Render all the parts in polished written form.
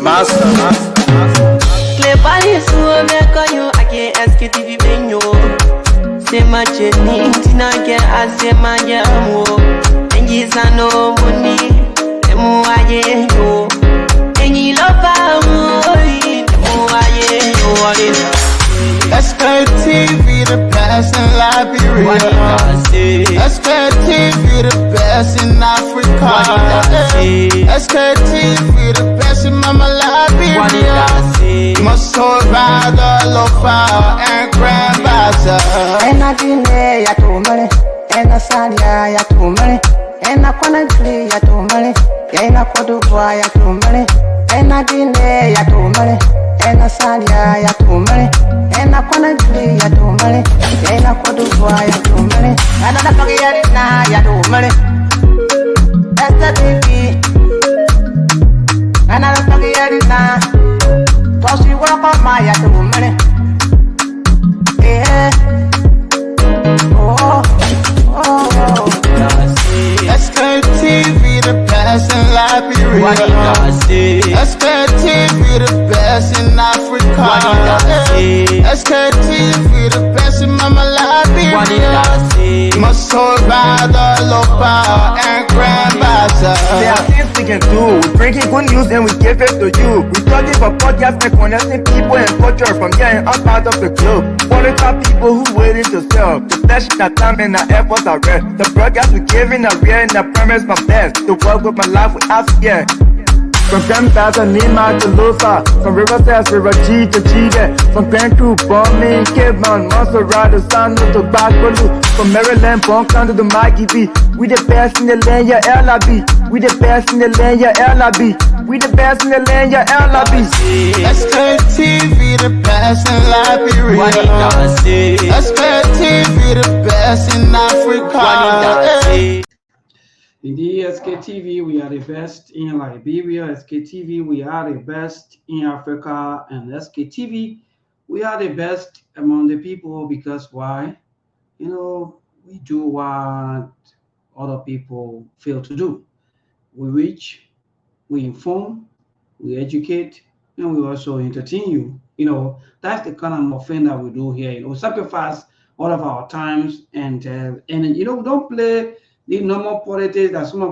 Master. Cleverly, so make you again Sktv venue. Say my cheni, tina ke ase my yamu. Engi sano muni, emu aye yo. Engi lova mui, emu aye yo. Sktv, the best in Liberia. Sktv, the best in Africa. Sktv, the best in Mama Liberia. Muscle rider, lofa, and grandfather. And I didn't ya to money, and I said ya to money, and I wanna play ya to money, and I could do ya to money, and I didn't ya to money, and I said ya to money, and I wanna play ya to money, and I could do ya to money, and I don't get it now ya to money. That's the baby, and I don't get it now. Cause you walk on my ya to money. Yeah. Sktv, the best in Liberia. Sktv, the best in Africa. Sktv, the best in Mama Liberia. Muscle rider, lofa, and grandfather. There are things we can do. We bringing good news and we give it to you. We talking for podcasts and connecting people and culture from here and out part of the globe. Qualified people who waiting to sell. The flesh, the time and the efforts are rare. The broadcast we giving are real and the premise my best. To work with my life without fear. From Grandfather Nima to Lufa, from Riverside River G to Chile, from Grand Crew, Bombing, Kidman, Montserrat, San to Backwalu, from Maryland, Bonkan to the Mikey B. We the best in the land, yeah, LIB. We the best in the land, yeah, LIB. We the best in the land, yeah, LIB. Sktv, the best in Liberia. Sktv, the best in Africa. Indeed, Sktv, we are the best in Liberia. Sktv, we are the best in Africa. And Sktv, we are the best among the people because why? You know, we do what other people fail to do. We reach, we inform, we educate, and we also entertain you. You know, that's the kind of thing that we do here. You know, sacrifice all of our times and you know, we don't play the normal politics that some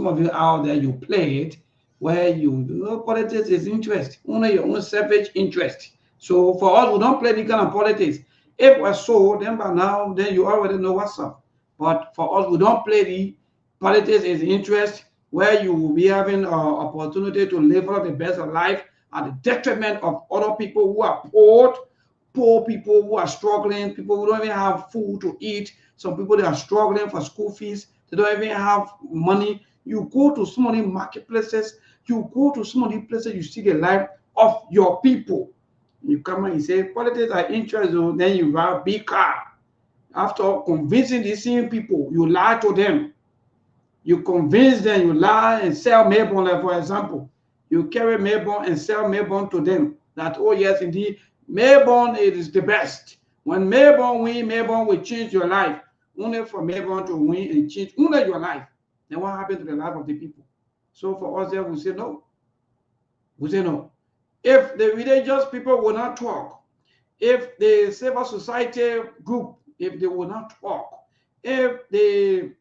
of you out there you play it, where you know politics is interest, only your own selfish interest. So for us, we don't play the kind of politics. If we're so, then by now, then you already know what's up. But for us, we don't play the politics is interest, where you will be having an opportunity to live out the best of life at the detriment of other people who are poor people who are struggling, people who don't even have food to eat. Some people, they are struggling for school fees. They don't even have money. You go to some of the marketplaces, you go to some of the places, you see the life of your people. You come and you say, politics are interesting, then you buy a big car. After convincing these same people, you lie to them. You convince them, you lie and sell Melbourne, like for example. You carry Melbourne and sell Melbourne to them. That, oh yes, indeed, Melbourne is the best. When Melbourne win, Melbourne will change your life. Only for Melbourne to win and change only your life. Then what happened to the life of the people? So for us there, we say no. We say no. If the religious people will not talk, if the civil society group, if they will not talk, if the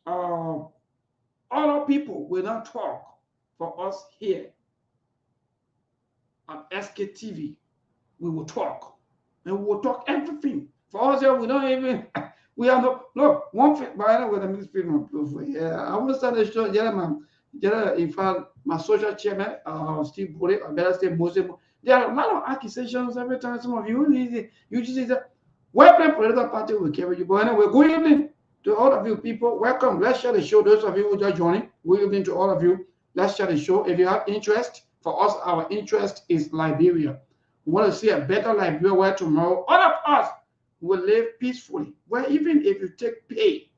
other people will not talk for us here at Sktv, we will talk. And we will talk everything. For us here, we don't even, we are not, look, one thing, but I know what I'm speaking. Yeah, I will start the show, gentlemen. In fact, my social chairman, Steve Bole, or better say Moses, there are a lot of accusations every time. Some of you just say that, welcome political party will carry you. But anyway, good evening to all of you people. Welcome. Let's share the show. Those of you who just joining, good evening to all of you. Let's share the show. If you have interest, for us, our interest is Liberia. We want to see a better Liberia where tomorrow all of us will live peacefully. Where even if you take pay,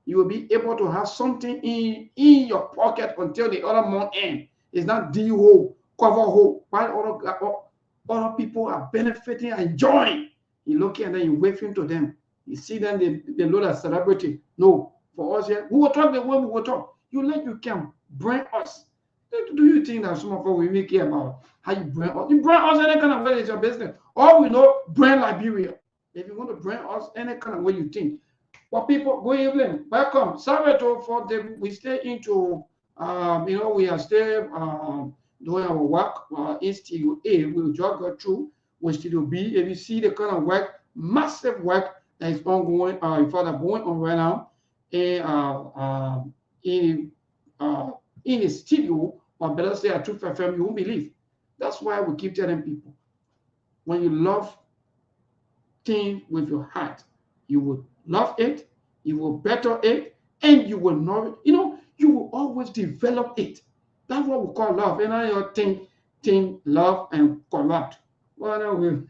you will be able to have something in your pocket until the other month end. It's not DO cover hope while other people are benefiting and enjoying. You look and then you waving to them. You see them, they look like celebrity. No, for us here, we will talk the way we will talk. You let you can bring us. Do you think that some of us will really care about how you bring us? You bring us any kind of way, it's your business. All we know, bring Liberia. If you want to bring us any kind of way you think. For people, good evening, welcome. Sorry for we stay into, we are still doing our work in Studio A. We'll just go through with Studio B. If you see the kind of work, massive work that is ongoing, further going on right now in the studio, or better say at Truth FM, you won't believe. That's why we keep telling people, when you love things with your heart, you will love it, you will better it, and you will know, you will always develop it. That's what we call love. And I think love and corrupt. Well, anyway,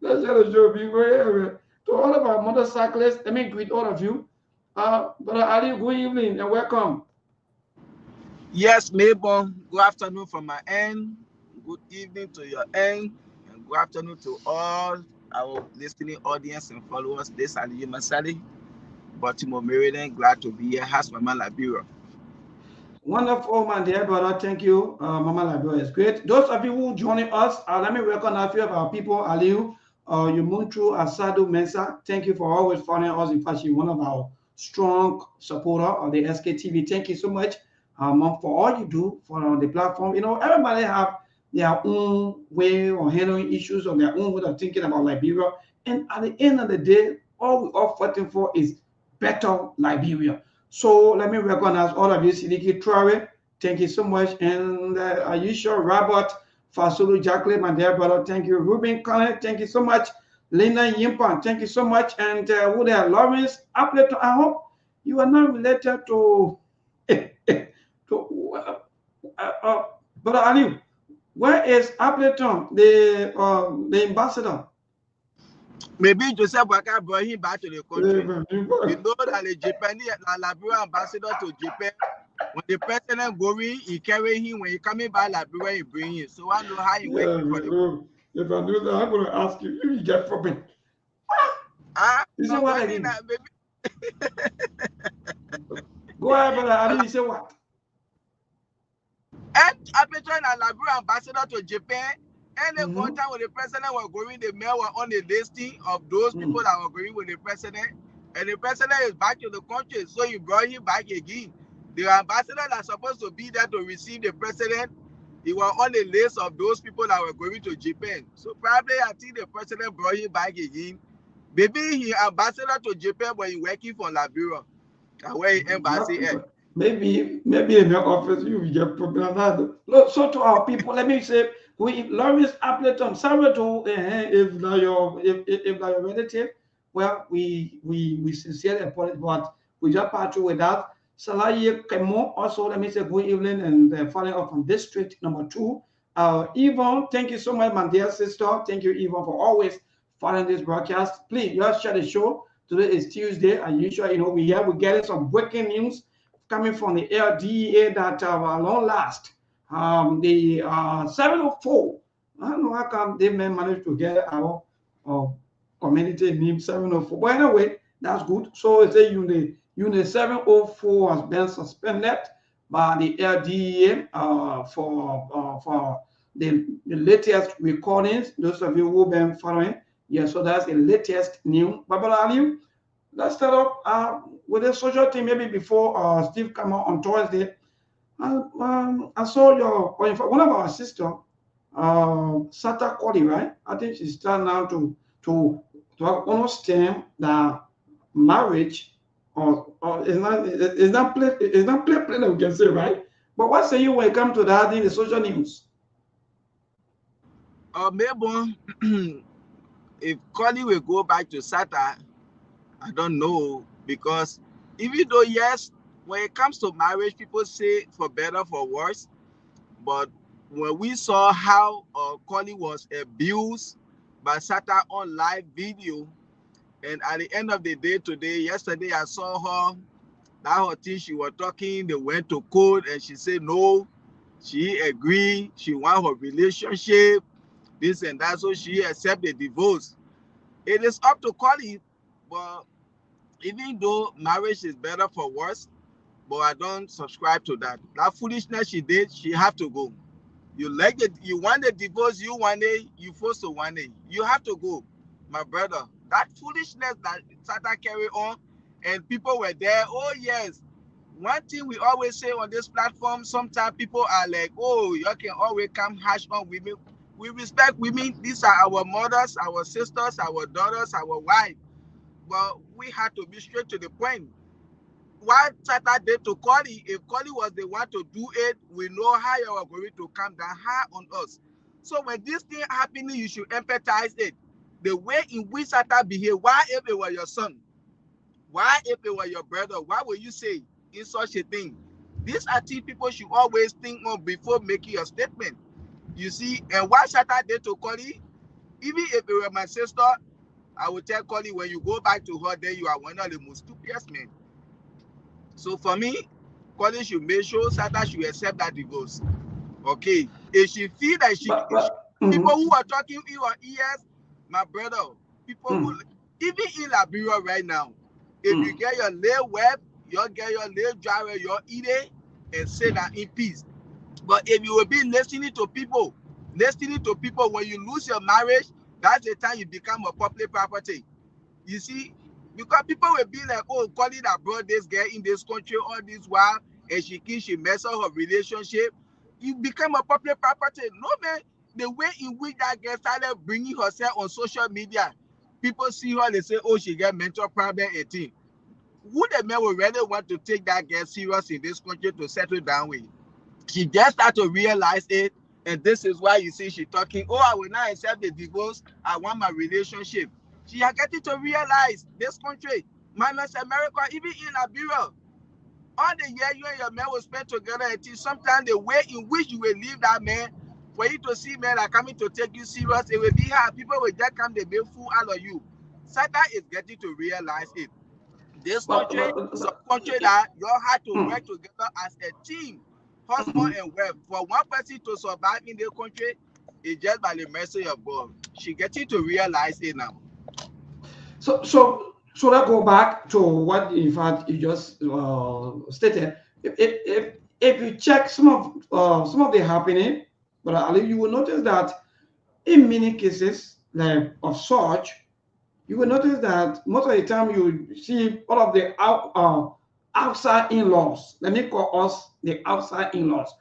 that's how the show be going. To all of our motorcyclists, let me greet all of you. Brother Ali, good evening and welcome. Yes, Mabel, good afternoon from my end. Good evening to your end. And good afternoon to all our listening audience and followers. This is Ali Masali, Baltimore, Maryland. Glad to be here. How's Mama Liberia? Wonderful, my dear brother. Thank you. Mama Liberia is great. Those of you who joining us, let me recognize a few of our people. Aliu, Yumuntru Asadu Mensa. Thank you for always following us. In fact, you're one of our strong supporter of the SKTV. Thank you so much for all you do for the platform. Everybody have their own way of handling issues, or their own way of thinking about Liberia. And at the end of the day, all we're all fighting for is better Liberia. So let me recognize all of you. Sidiki Traore, thank you so much. And are you sure? Robert Fasulu Jacqueline, my dear brother, thank you. Ruben Connor, thank you so much. Lena Yimpan, thank you so much. And who there? Lawrence Appleton, I hope you are not related to Brother Ali. Where is Appleton, the ambassador? Maybe Joseph Waka brought him back to the country. You know that the Japanese Liberia ambassador to Japan, when the president going, he carry him. When he coming back Liberia, he bring him. So I know how he working for the. If I do that, I'm going to ask you. You get problem. You say what again? Go ahead, Brother Ali. You say what? And Appleton and Liberia ambassador to Japan. And the one time when the president was going, the mayor were on the listing of those people that were going with the president. And the president is back to the country, so he brought him back again. The ambassador that's supposed to be there to receive the president, he was on the list of those people that were going to Japan. So probably I think the president brought him back again. Maybe he ambassador to Japan, but he working for Liberia. And where he embassy at. Maybe in your office you will get problem. So to our people, let me say, Lawrence Appleton, sorry to if your relative, well, we sincerely apologize, but we just part through with that. Salaye Kemo, also let me say good evening and following up from district number 2. Yvonne, thank you so much, my dear sister. Thank you, Yvonne, for always following this broadcast. Please just share the show. Today is Tuesday, and usually, we're getting some breaking news coming from the LDEA that at long last, the 704, I don't know how come they managed to get our community name 704. But anyway, that's good. So it's a unit 704 has been suspended by the LDEA for the latest recordings. Those of you who have been following, so that's the latest news. Babala, let's start off with the social thing. Maybe before Steve come out on Thursday, I saw one of our sister, Sata Kodi, right? I think she's starting now to understand that marriage is not play that we can say, right? But what say you when it comes to that in the social news? Maybe if Kodi will go back to Sata, I don't know, because even though, yes, when it comes to marriage, people say for better, for worse. But when we saw how Kodi was abused by Sata on live video, and at the end of the day today, yesterday, I saw her, that her thing, she was talking, they went to court, and she said no. She agreed, she want her relationship, this and that, so she accept the divorce. It is up to Collie, but even though marriage is better for worse, but I don't subscribe to that. That foolishness she did, she have to go. You like it, you want the divorce, you want it, you forced to want it. You have to go, my brother. That foolishness that Sata carry on, and people were there. Oh yes. One thing we always say on this platform, sometimes people are like, oh, you can always come harsh on women. We respect women. These are our mothers, our sisters, our daughters, our wives. But we have to be straight to the point. What Sata did to Collie, if Collie was the one to do it, we know how you are going to come down hard on us. So when this thing happening, you should empathize it. The way in which Sata behave, why if it were your son? Why if it were your brother? Why would you say in such a thing? These are things people should always think of before making a statement. You see, and what Sata did to Collie, even if it were my sister, I would tell Collie, when you go back to her, then you are one of the most stupidest men. So for me, Collie should make sure Sata should accept that divorce. Okay. If she feel that people who are talking in your ears, my brother, people who even in Liberia right now, if you get your little web, you get your little driver, you eat it and say that in peace. But if you will be listening to people when you lose your marriage, that's the time you become a public property. You see, because people will be like, oh, Collie that brought this girl in this country all this while, and she mess up her relationship. You become a public property. No, man, the way in which that girl started bringing herself on social media, people see her, they say, oh, she got mental problem and thing. Who the man would really want to take that girl serious in this country to settle down with? She just started to realize it, and this is why you see she talking, oh, I will not accept the divorce, I want my relationship. She are getting to realize this country, minus America, even in Liberia, all the year you and your man will spend together, and sometimes the way in which you will leave that man, for you to see men are coming to take you serious, it will be hard. People will just come, they be fool out of you. Sata is getting to realize it. This country is a country that you have to work together as a team, husband and wife. For one person to survive in the country, it's just by the mercy of God. She getting to realize it now. So let's go back to what in fact you just stated. If you check some of the happening, but Ali, you will notice that in many cases like of such, you will notice that most of the time you see all of the outside in-laws. Let me call us the outside in-laws.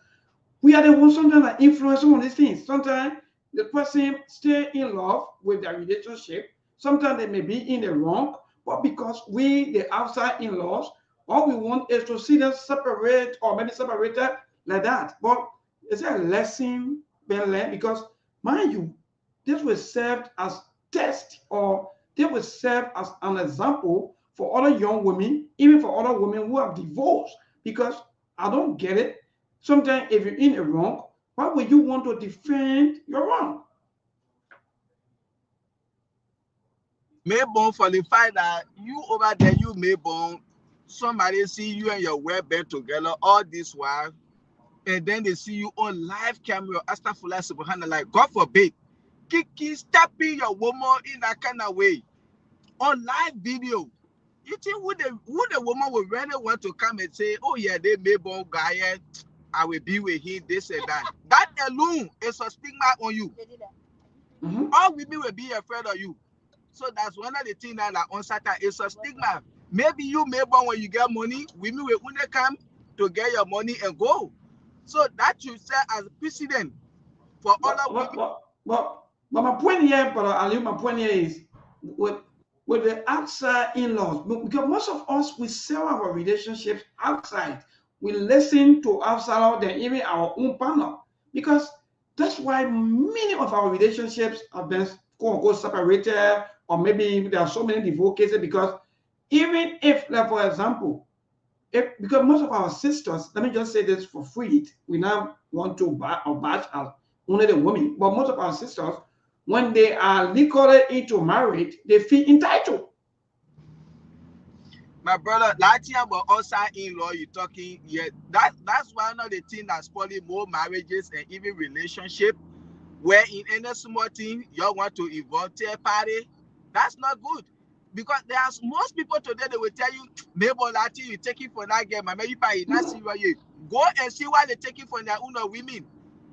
We are the ones sometimes that influence some of these things. Sometimes the person stay in love with their relationship. Sometimes they may be in the wrong, but because we, the outside in-laws, all we want is to see them separate or maybe separated like that. But is there a lesson being learned? Because mind you, this will serve as test, or they will serve as an example for other young women, even for other women who have divorced. Because I don't get it. Sometimes if you're in a wrong, why would you want to defend your wrong? Mayborn for the fact that you over there, you Mayborn, somebody see you and your wife bed together all this while, and then they see you on live camera. Astaghfirullah subhanallah, like God forbid, Kiki stepping your woman in that kind of way on live video. You think who the woman would rather want to come and say, oh yeah, they Mayborn guy, I will be with him, this and that. That alone is a stigma on you. All women will be afraid of you. So that's one of the things that on Sata is a stigma. Maybe you Mayborn when you get money, women will only come to get your money and go. So that should serve as precedent for other women. But my point here, but Ali, my point here is with the outside in-laws, because most of us we sell our relationships outside. We listen to outside than even our own partner, because that's why many of our relationships have been separated, or maybe there are so many divorce cases. Because even if, like for example, because most of our sisters, let me just say this for free, we now want to bash out only the women, but most of our sisters, when they are legally into marriage, they feel entitled. My brother, that thing about outside in-law you talking, yeah, that's one of the things that's spoiling more marriages and even relationship, where in any small thing you want to involve third party. That's not good. Because there's most people today, they will tell you, maybe that thing you take it for that girl, maybe you not see where you go and see why they take it for their own women.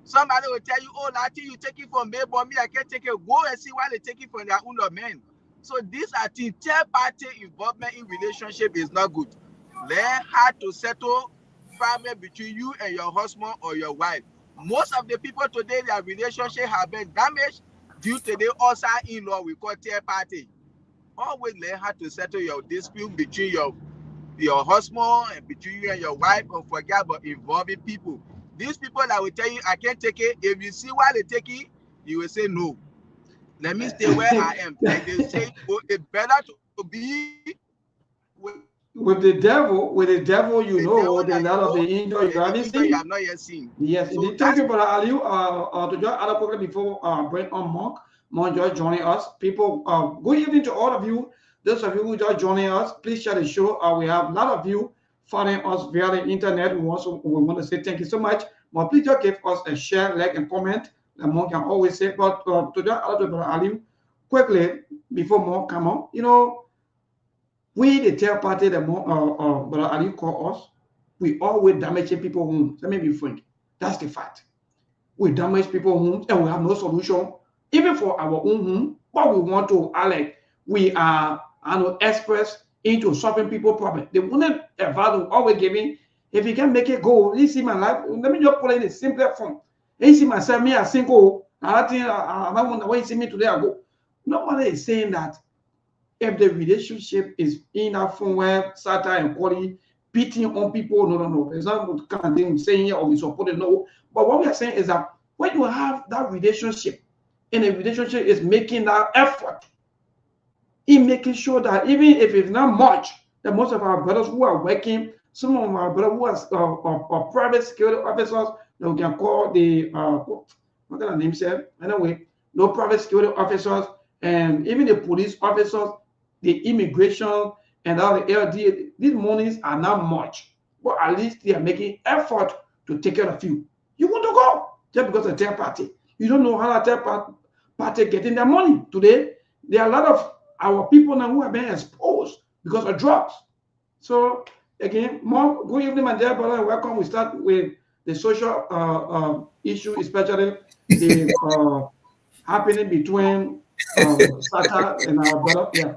Somebody will tell you, oh, that thing you take it from me, but me, I can't take it. Go and see why they take it from their own men. So these are things, third party involvement in relationship is not good. Learn how to settle problem between you and your husband or your wife. Most of the people today, their relationship have been damaged due to the outside in-law we call third party. Always learn how to settle your dispute between your husband and between you and your wife, and forget about involving people. These people that will tell you, I can't take it, if you see why they take it, you will say no. Let me stay where I am. Like they say, oh, it's better to be with the devil, you know, than that of the angel you haven't seen. You have not yet seen. Yes, so thank you, Brother Aliu. To join other program before bring on Monk just joining us. People, good evening to all of you. Those of you who just joining us, please share the show. We have a lot of you following us via the internet. We want to say thank you so much. But please just give us a share, like, and comment. And Monk can always say, but to join other Brother Aliu, quickly before Monk come on, you know, we the third party that Brother Aliu call us, we always damaging people's homes. Let me be frank. That's the fact. We damage people's homes and we have no solution, even for our own home. But we want to, Alex, we are experts into solving people's problems. The wouldn't value always giving. If you can make it go, you see my life. Let me just put it in a simpler form. You see myself, me as single. I think I wonder why you see me today. I go. Nobody is saying that if the relationship is in that form where satire and quality beating on people, no. It's not the kind of thing we're saying here or we support it, no. But what we are saying is that when you have that relationship, and the relationship is making that effort in making sure that even if it's not much, that most of our brothers who are working, some of our brothers who are private security officers, that we can call the, what kind of name say? Anyway, no private security officers, and even the police officers, the immigration, and all the LD, these monies are not much, but at least they are making effort to take care of you. You want to go just because of third party. You don't know how that third party getting their money. Today, there are a lot of our people now who are being exposed because of drugs. So again, more good evening, my dear brother, and welcome. We start with the social issue, especially the happening between Sata and our brother. Yeah.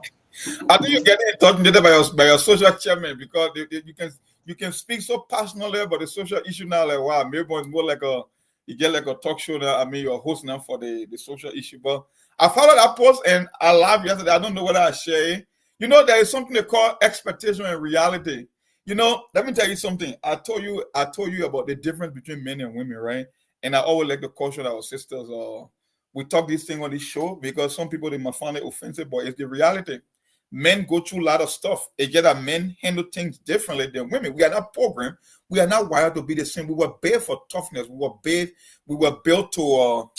I think you get in touch by your social chairman, because you can speak so passionately about the social issue now. Like, wow, maybe it's more like you get like a talk show now. I mean, you're hosting now for the social issue. But I followed that post and I laughed yesterday. I don't know whether I share it. You know, there is something they call expectation and reality. You know, let me tell you something. I told you about the difference between men and women, right? And I always like to caution our sisters. We talk this thing on this show because some people, they might find it offensive, but it's the reality. Men go through a lot of stuff. It's just that men handle things differently than women. We are not programmed. We are not wired to be the same. We were built for toughness. We were built to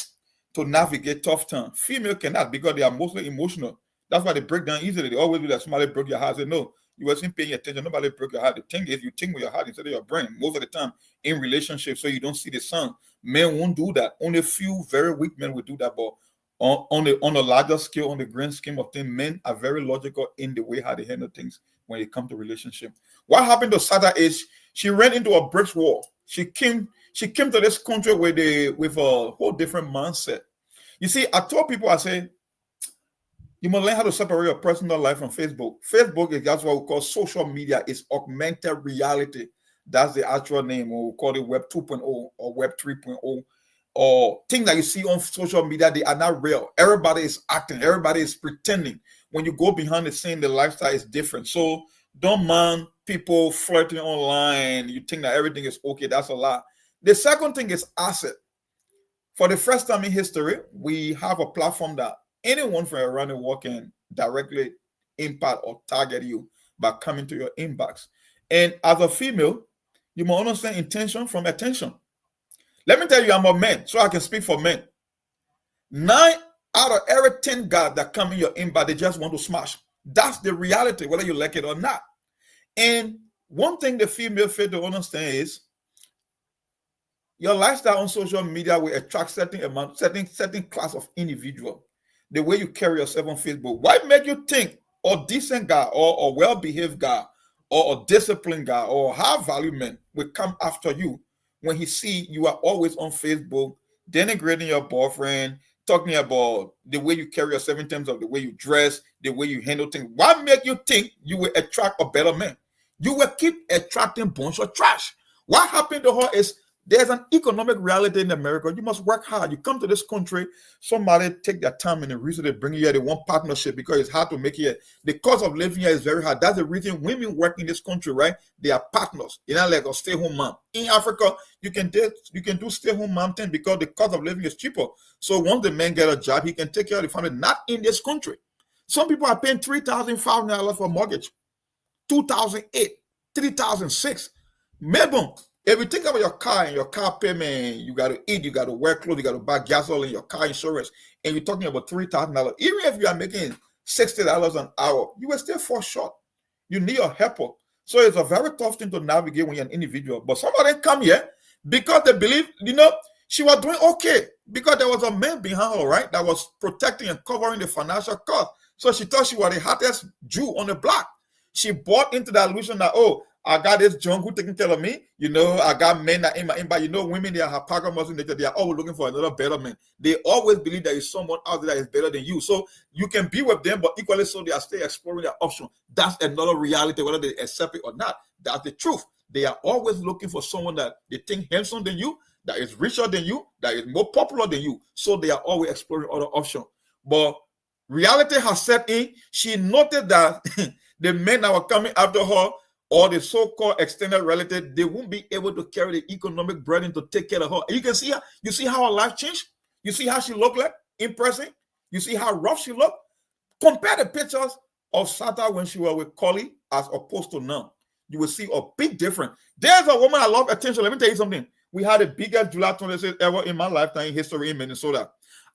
navigate tough times. Female cannot, because they are mostly emotional. That's why they break down easily. They always do that. Somebody broke your heart. Say, no, you wasn't paying attention. Nobody broke your heart. The thing is, you think with your heart instead of your brain most of the time in relationships, so you don't see the sun. Men won't do that. Only a few very weak men will do that. But on a larger scale, on the grand scheme of things, men are very logical in the way how they handle things when it comes to relationship. What happened to Sada is she ran into a brick wall. She came to this country with a whole different mindset. You see, I told people, I say, you must learn how to separate your personal life from Facebook. Facebook is just what we call social media. It's augmented reality. That's the actual name, or we call it Web 2.0 or Web 3.0. Or things that you see on social media, they are not real. Everybody is acting. Everybody is pretending. When you go behind the scene, the lifestyle is different. So don't mind people flirting online. You think that everything is okay. That's a lie. The second thing is asset. For the first time in history, we have a platform that anyone from around the world can directly impact or target you by coming to your inbox. And as a female, you must understand intention from attention. Let me tell you, I'm a man, so I can speak for men. 9 out of every 10 guys that come in your inbox, they just want to smash. That's the reality, whether you like it or not. And one thing the female fail to understand is your lifestyle on social media will attract certain class of individual. The way you carry yourself on Facebook. Why make you think a decent guy or a well-behaved guy or a disciplined guy or high value man will come after you when he see you are always on Facebook, denigrating your boyfriend, talking about the way you carry yourself in terms of the way you dress, the way you handle things? Why make you think you will attract a better man? You will keep attracting bunch of trash. What happened to her is there's an economic reality in America. You must work hard. You come to this country, somebody take their time and the reason they bring you here, they want partnership because it's hard to make it here. The cost of living here is very hard. That's the reason women work in this country, right? They are partners. You're not like a stay-home mom. In Africa, you can do stay-home mom thing because the cost of living is cheaper. So once the man get a job, he can take care of the family, not in this country. Some people are paying $3,500 for a mortgage, 2008, 3006. Melbourne. If you think about your car and your car payment, you got to eat, you got to wear clothes, you got to buy gasoline, your car insurance, and you're talking about $3,000. Even if you are making $60 an hour, you will still fall short. You need a helper. So it's a very tough thing to navigate when you're an individual. But somebody come here because they believe, she was doing okay because there was a man behind her, right, that was protecting and covering the financial cost. So she thought she was the hottest Jew on the block. She bought into the illusion that, I got this junk who taking care of me. I got men that in my inbox. Women, they are hypogamous in nature. They are always looking for another better man. They always believe there is someone out there that is better than you. So you can be with them, but equally so they are still exploring their option. That's another reality, whether they accept it or not. That's the truth. They are always looking for someone that they think handsome than you, that is richer than you, that is more popular than you. So they are always exploring other options. But reality has set in. She noted that the men that were coming after her, or the so-called extended relative, they won't be able to carry the economic burden to take care of her. And you can see her. You see how her life changed? You see how she looked like in person? You see how rough she looked? Compare the pictures of Sata when she was with Collie as opposed to now. You will see a big difference. There's a woman I love attention. Let me tell you something. We had the biggest July 26th ever in my lifetime in history in Minnesota.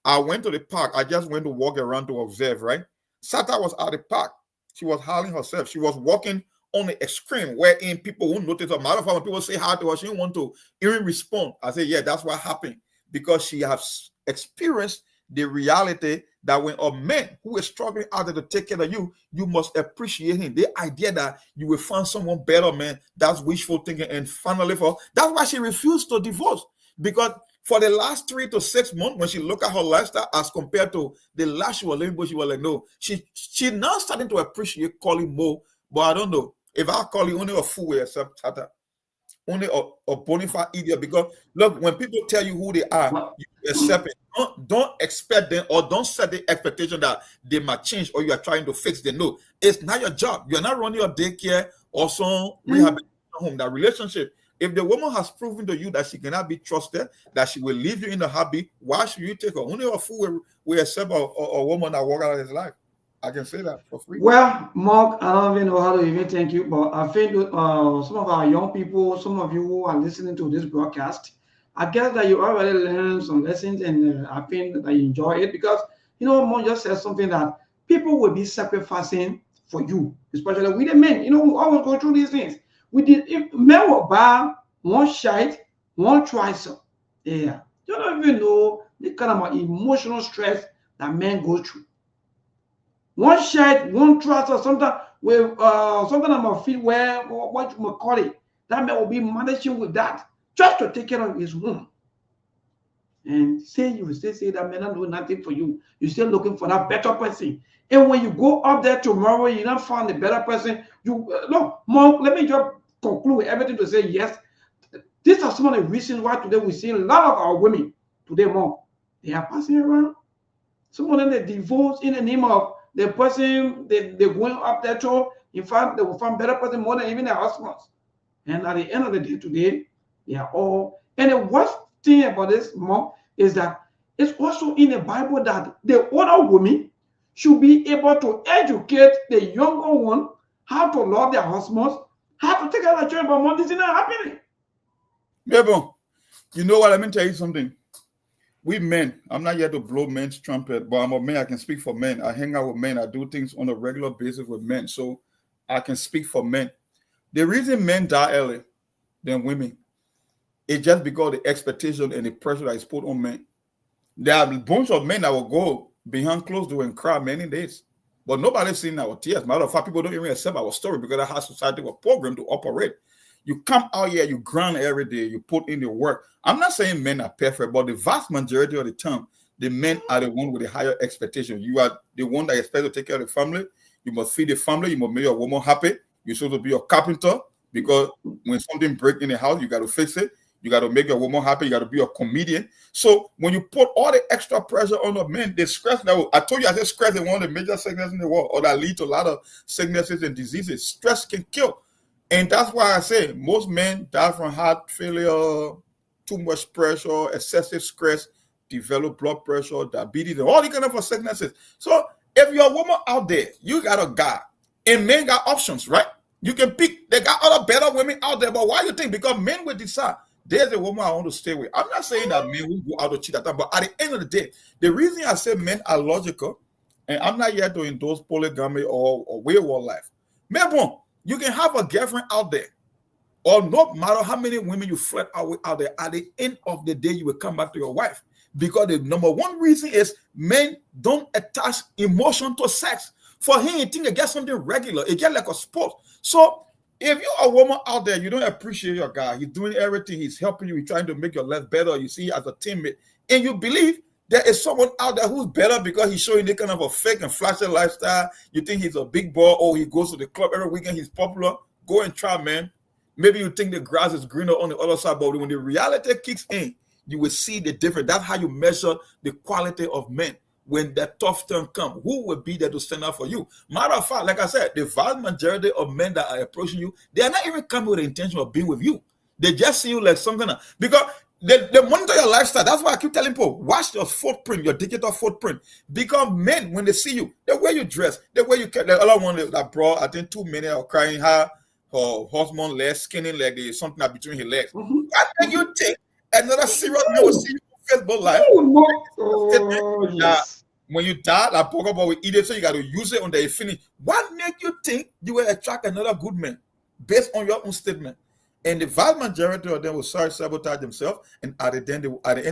I went to the park. I just went to walk around to observe, right? Sata was at the park. She was hauling herself. She was walking on the extreme, wherein people won't notice her. Matter of fact, when people say hi to her, she didn't want to even respond. I say, yeah, that's what happened, because she has experienced the reality that when a man who is struggling out there to take care of you, you must appreciate him. The idea that you will find someone better, man, that's wishful thinking. And finally, that's why she refused to divorce, because for the last 3 to 6 months, when she looked at her lifestyle as compared to the life she was living, but she was like, no, she now starting to appreciate Collie more. But I don't know. If I call you only a fool, will accept Tata. Only a bona fide idiot. Because look, when people tell you who they are, you accept it. Don't expect them, or don't set the expectation that they might change or you are trying to fix them. No, it's not your job. You're not running your daycare or some rehabilitation home. That relationship, if the woman has proven to you that she cannot be trusted, that she will leave you in a hobby, why should you take her? Only a fool will accept a woman that walk out of his life. I can say that for free. Well, Mark, I don't even know how to even thank you, but I think some of our young people, some of you who are listening to this broadcast, I guess that you already learned some lessons, and I think that you enjoy it, because, Mark just said something that people will be sacrificing for you, especially with the men. We always go through these things. If men will buy one shite, one tricep, yeah, you don't even know the kind of emotional stress that men go through. One shirt, one trouser, something with something on my feet, where what you might call it, that man will be managing with that just to take care of his woman. And you will still say that man not doing nothing for you. You're still looking for that better person. And when you go up there tomorrow, you not find the better person. Look, Mark, let me just conclude with everything to say yes. These are some of the reasons why today we see a lot of our women today, Mark, they are passing around. Some of them they divorce in the name of the person they're going up there to. In fact, they will find better person more than even their husbands. And at the end of the day today, they are all. And the worst thing about this, Mom, is that it's also in the Bible that the older women should be able to educate the younger one how to love their husbands, how to take care of their children, but Mom, this is not happening. Maybe, you know what? Let me tell you something. We men, I'm not here to blow men's trumpet, but I'm a man. I can speak for men. I hang out with men. I do things on a regular basis with men. So I can speak for men. The reason men die early than women is just because the expectation and the pressure that is put on men. There are a bunch of men that will go behind closed door and cry many days. But nobody's seen our tears. Matter of fact, people don't even accept our story because that's how society was programmed to operate. You come out here, you grind every day, you put in the work. I'm not saying men are perfect, but the vast majority of the time, the men are the one with the higher expectation. You are the one that expects to take care of the family. You must feed the family. You must make your woman happy. You're supposed to be a carpenter because when something breaks in the house, you got to fix it. You got to make your woman happy. You got to be a comedian. So when you put all the extra pressure on the men, the stress level, I told you, I said stress is one of the major sicknesses in the world, or that lead to a lot of sicknesses and diseases. Stress can kill. And that's why I say most men die from heart failure, too much pressure, excessive stress, develop blood pressure, diabetes, and all these kind of sicknesses. So if you're a woman out there, you got a guy, and men got options, right? You can pick. They got other better women out there, but why you think? Because men will decide, there's a woman I want to stay with. I'm not saying that men will go out to cheat at that, but at the end of the day, the reason I say men are logical, and I'm not here to endorse polygamy or wayward life. Men, you can have a girlfriend out there, or no matter how many women you flirt out with out there, at the end of the day, you will come back to your wife. Because the number one reason is men don't attach emotion to sex. For him, he think it gets something regular. It gets like a sport. So if you're a woman out there, you don't appreciate your guy. He's doing everything. He's helping you. He's trying to make your life better. You see as a teammate. And you believe there is someone out there who's better because he's showing the kind of a fake and flashy lifestyle. You think he's a big boy, or he goes to the club every weekend. He's popular. Go and try, man. Maybe you think the grass is greener on the other side, but when the reality kicks in, you will see the difference. That's how you measure the quality of men. When that tough turn comes, who will be there to stand up for you? Matter of fact, like I said, the vast majority of men that are approaching you, they are not even coming with the intention of being with you. They just see you like something else. Because they monitor your lifestyle. That's why I keep telling people, watch your footprint, your digital footprint. Because men, when they see you, the way you dress, the way you carry, the other one that brought, I think 2 men are crying her husband legs, skinning leg, there's something between his legs. What make you think another serious man will see you on Facebook Live? Yes. When you die, that Pokeball will eat it, so you got to use it until you finish. What make you think you will attract another good man based on your own statement? And the vast majority of them will sabotage themselves, and at the end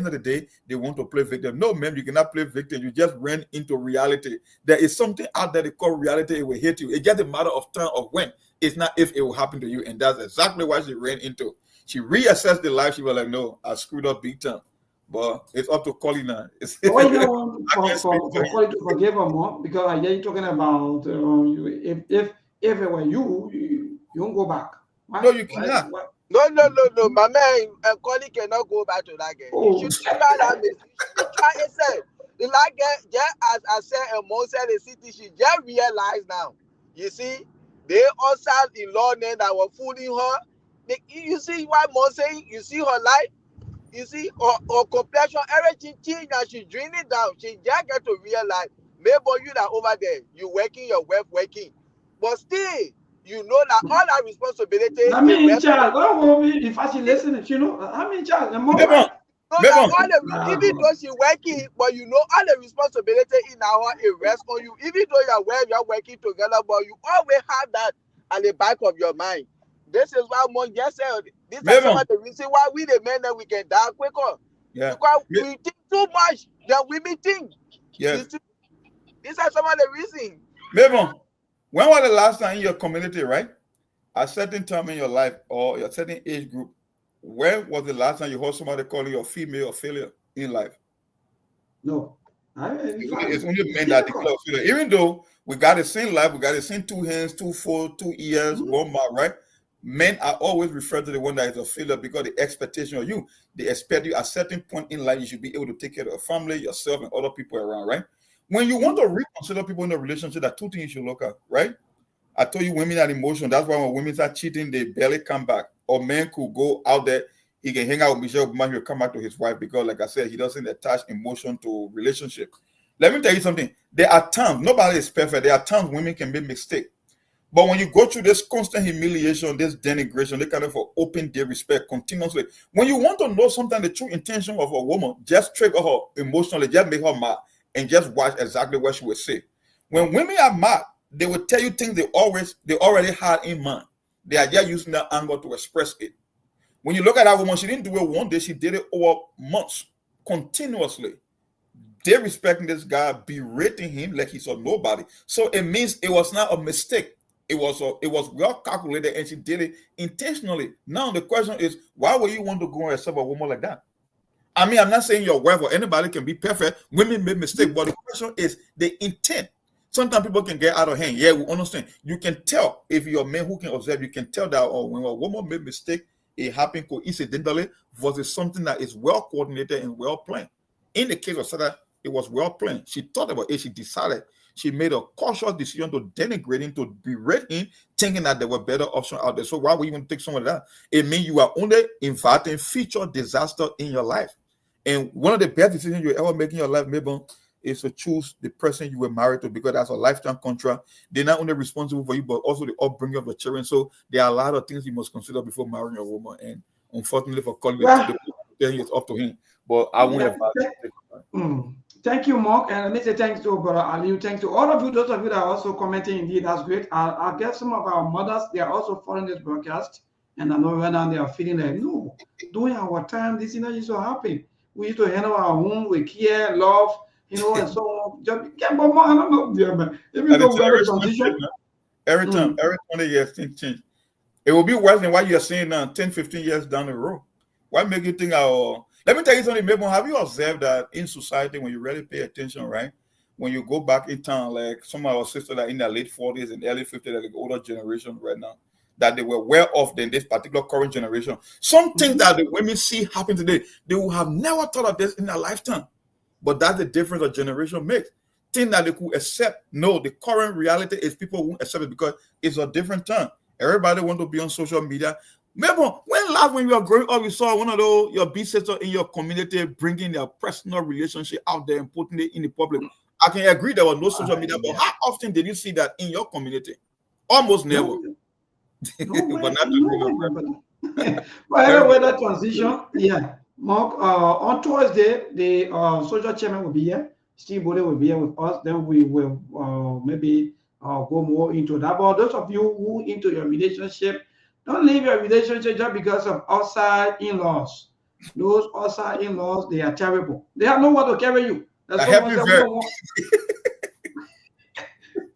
of the day, they want to play victim. No, man, you cannot play victim. You just ran into reality. There is something out there they call reality. It will hit you. It's just a matter of time of when. It's not if it will happen to you, and that's exactly what she ran into. She reassessed the life. She was like, "No, I screwed up big time." But it's up to Colin now. Why you don't want for Colin to forgive her more? Because I hear you talking about if it were you won't go back. Why? No, you cannot. Why? No. My man, Colin cannot go back to that girl. Oh. You should try that. You should try it. The like girl, just as I said, and Mose the city, she just realized now. You see, they also in law then that were fooling her. You see what Mose saying? You see her life. You see, her complexion, everything changed and she dreaming it down. She just get to realize, maybe you that over there, you working, your wife working. But still, you know that all our responsibility. I mean, in charge. If I should listen, you know, I'm in charge. I'm even though she working, but you know all the responsibility in our it rests on you. Even though you're working together, but you always have that at the back of your mind. This is why Mon just said. This is some of the reason why we the men that we can die quicker. Yeah. Because we think too much than women think. Yeah. These are some of the reasons. Mabel, when was the last time in your community, right? A certain time in your life or a certain age group, when was the last time you heard somebody calling you a female or failure in life? No. It's only men that declare failure. Even though we got the same life, we got the same 2 hands, 2 foot, 2 ears, 1 mouth, right? Men are always referred to the one that is a failure because the expectation of you, they expect you at a certain point in life, you should be able to take care of your family, yourself, and other people around, right? When you want to reconsider people in a relationship, there are 2 things you should look at, right? I told you women are emotional. That's why when women start cheating, they barely come back. Or men could go out there, he can hang out with Michelle Obama, he'll come back to his wife because, like I said, he doesn't attach emotion to relationship. Let me tell you something. There are times, nobody is perfect. There are times women can make mistakes. But when you go through this constant humiliation, this denigration, this kind of open disrespect continuously, when you want to know sometimes the true intention of a woman, just trigger her emotionally, just make her mad, and just watch exactly what she will say. When women are mad, they will tell you things they already had in mind. They are just using that anger to express it. When you look at that woman, she didn't do it one day, she did it over months, continuously. They respecting this guy, berating him like he's a nobody. So it means it was not a mistake. It was well calculated, and she did it intentionally. Now the question is, why would you want to go and accept a woman like that? I mean, I'm not saying your wife or anybody can be perfect. Women make mistakes, but the question is the intent. Sometimes people can get out of hand. Yeah, we understand. You can tell if you're a man who can observe. You can tell that when a woman made mistake, it happened coincidentally versus something that is well coordinated and well planned. In the case of Sarah, it was well planned. She thought about it. She decided. She made a cautious decision to denigrate him, to berate him, thinking that there were better options out there. So why would you want to take someone like that? It means you are only inviting future disaster in your life. And one of the best decisions you ever make in your life, maybe, is to choose the person you were married to, because that's a lifetime contract. They're not only responsible for you, but also the upbringing of the children. So there are a lot of things you must consider before marrying a woman. And unfortunately for Colin, it's up to him. But I won't have. Thank you, Mark. And let me say thanks to Brother Ali. Thanks to all of you, those of you that are also commenting. Indeed, that's great. I'll get some of our mothers. They are also following this broadcast. And I know right now they are feeling like, no, during our time, this used to happen. We used to handle our home with care, love, and so on. Just get more, I don't know, dear man. Even though we have a transition. Every time, every 20 years, things change. It will be worse than what you're saying now, 10, 15 years down the road. What make you think let me tell you something, Mabel. Have you observed that in society, when you really pay attention, right? When you go back in time, like some of our sisters that are in their late 40s and early 50s, like the older generation right now, that they were well off than this particular current generation. Some things that the women see happen today, they will have never thought of this in their lifetime. But that's the difference a generation makes. Things that they could accept. No, the current reality is people won't accept it because it's a different time. Everybody want to be on social media. Remember, when you were growing up, you saw one of those, your big sisters in your community bringing their personal relationship out there and putting it in the public. I can agree there was no social media, but how often did you see that in your community? Almost never. But not anyway, that transition, yeah. Mark, on Thursday, the social chairman will be here. Steve Bode will be here with us. Then we will maybe go more into that. But those of you who into your relationship, don't leave your relationship just because of outside in-laws. Those outside in-laws, they are terrible. They have nowhere to carry you. That's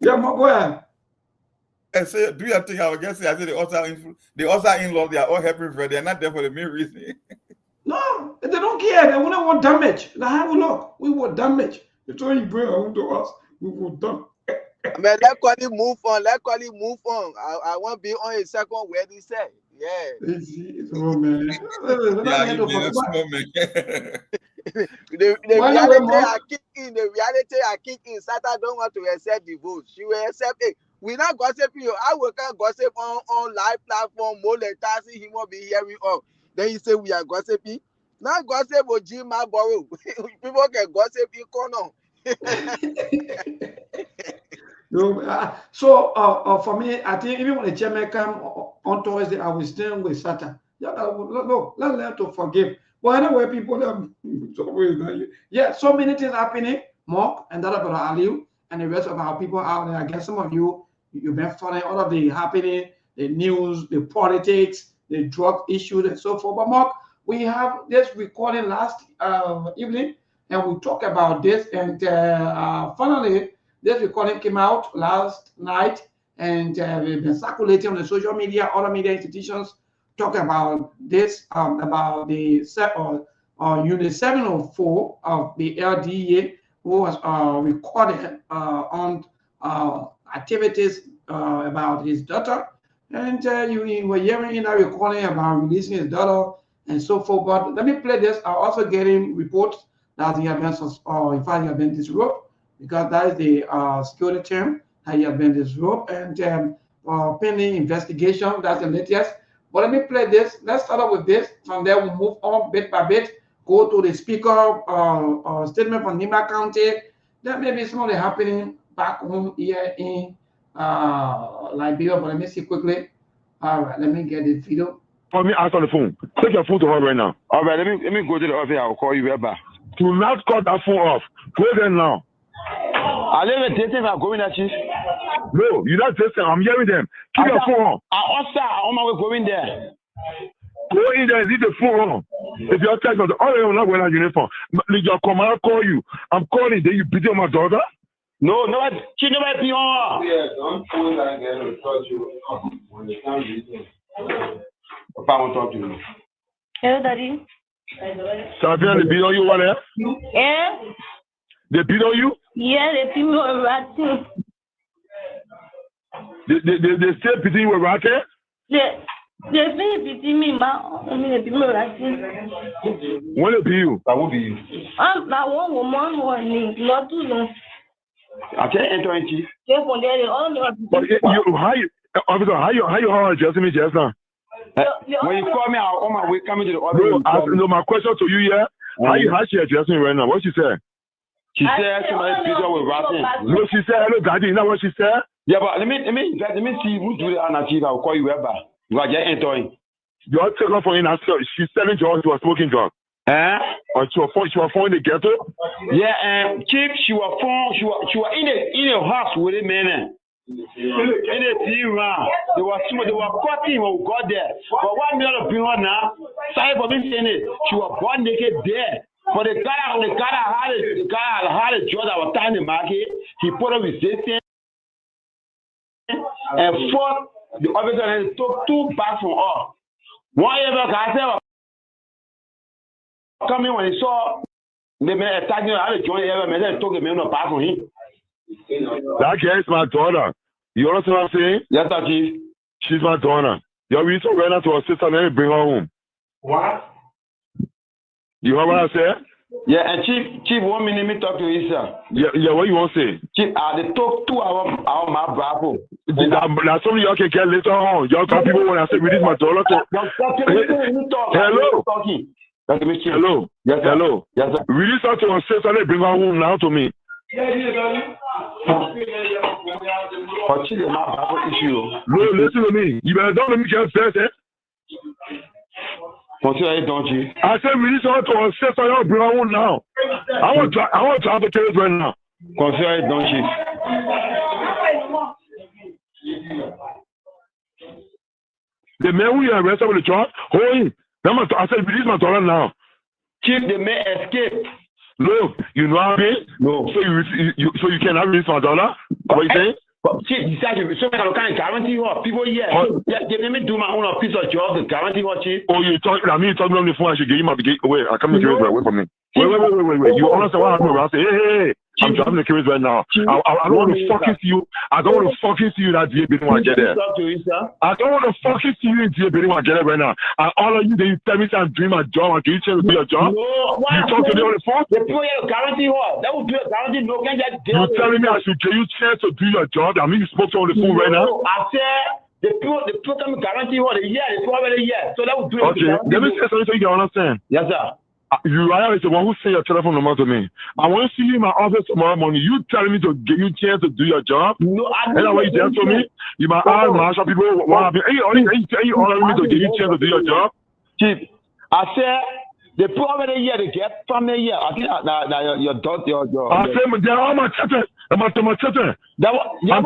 yeah, go ahead. I say, do you think I would guess? I say the outside in-laws, they are all happy for. They are not there for the main reason. No, they don't care. They wouldn't want damage. Now have a look. We want damage. It's all you bring home to us. We want damage. Man, let Kwali move on. Let Kwali move on. I want to be on a second where he said. Yeah. It's wrong, man. The reality I kick in. Sata don't want to accept the vote. She will accept it. We not gossiping you. I will can't gossip on live platform. More than Tassi, he won't be hearing all. Then you say we are gossiping. Now gossip or Jim borrow. People can gossip in corner. So for me, I think even when the chairman come on Thursday, I will stand with Satan. Look, let's learn to forgive. But anyway, people, so many things happening. Mark and that about Aliu and the rest of our people out there. I guess some of you've been following all of the happening, the news, the politics, the drug issues, and so forth. But Mark, we have this recording last evening, and we talked about this, and finally, this recording came out last night, and we've been circulating on the social media, other media institutions talk about this, about the Unit 704 of the LDA, who was recorded on activities about his daughter. And you were hearing in that recording about releasing his daughter and so forth. But let me play this. I'm also getting reports that he has been, in fact, he has been disrobed, because that is the security term, that he has been disrobed, and pending investigation. That's the latest. But let me play this. Let's start off with this. From there, we'll move on bit by bit, go to the speaker statement from Nima County. That may be some of the happening back home here in Liberia, but let me see quickly. All right, let me get the video. For me, answer the phone. Take your phone to her right now. All right, let me go to the office. I'll call you right back. Do not cut that phone off. Go there now. I didn't even think I'm going at you. No, you're not just saying. I'm hearing them. Keep your phone on. I also on my way going there. Go in there and leave the phone on. If you're text on the you're not wearing a uniform. Your commander call you. I'm calling. Then you beat on my daughter. No, she never be on. Yes, I'm calling that again to touch you when you can't read me. Papa, I want to talk to you. Hello, Daddy. Savia, they beat on you, what else? Yeah? They beat on you? Yeah, they beat me with rat too. They still beating you with racket? They beating me, but they beat me with rat too. When they beat you? That will be you. That one woman warning, not too long. I can't enter in chief. They from there, they all know. But how you addressing me just now? When you call me, I'm on my way coming to the office. No, my question to you, yeah? How she addressing me right now? What she said? She said somebody beat her with ratting. No, she said, hello, Daddy. Is that what she said? Yeah, but let me see who do that, and I'll call you ever. You are just entering. You're taking for in she's selling drugs to a smoking drug. Or she was phone in the ghetto? Yeah, Chief, she was in a house with a man. In a team round. They were cutting when we got there. But 1 million of people now, sorry for me saying it, she was born naked there. But the guy had a job that was time in the market. He put up resistance and fought the officer and took 2 bags from her. One ever guy coming when he saw the man attacking her, I joined ever, and then took the man back from him. That girl is my daughter. You understand what I'm saying? Yes, sir, Chief. She's my daughter. You're really so right now to her sister and then bring her home. What? You heard what I said? Yeah, and Chief, 1 minute, me talk to you, sir. Yeah, what you want to say? Chief, they took 2 hours out my bravo. That's something y'all can get later on. Y'all got people when I say, release my daughter to... Hello? Hello? Yes, sir. Hello? Yes, sir. Release her to her sister and then bring her home now to me. But Chief, my bravo issue. No, listen to me. You better don't let me get first, eh? Consider it, don't you? I said release her to her sister and bring her home now. I want to drive the case right now. Consider it, don't you? The man who you arrested with the charge, hold him. I said release my daughter now. Chief, the man escaped. Look, you know what I mean? No. So you cannot release my daughter? What you saying? But Chief, decided so I can't guarantee what people here. Let me do my own piece of job to guarantee what, Chief. Oh, you talking on the phone. I should give you my wait. I come to the away from me. Wait. You understand what happened? I say, hey. I'm driving the case right now. I don't want to fucking see you. I don't want to fucking see you that day when I get there. I don't want to fucking see you in day when I get there right now. And all of you, then you tell me I'm doing my job. And can you tell me to do your job? No. You talk to me on the phone? The people here guarantee what? That would be a guarantee. No, can just you telling me I should give you a chance to do your job? I mean, you spoke to on the phone right now. I said the people can guarantee what? The already here. So that would do it. Okay, let me say something so you can understand. Yes, sir. You are the one who sent your telephone number to me. I want to see you in my office tomorrow morning. You telling me to give you a chance to do your job? No, I don't. And what you tell to me? You might ask Marshall people what happened. Are you ordering me to give you a chance to do your job? Chief, I said the problem here to get from the year. I think your daughter, your. I said they're all my children. I'm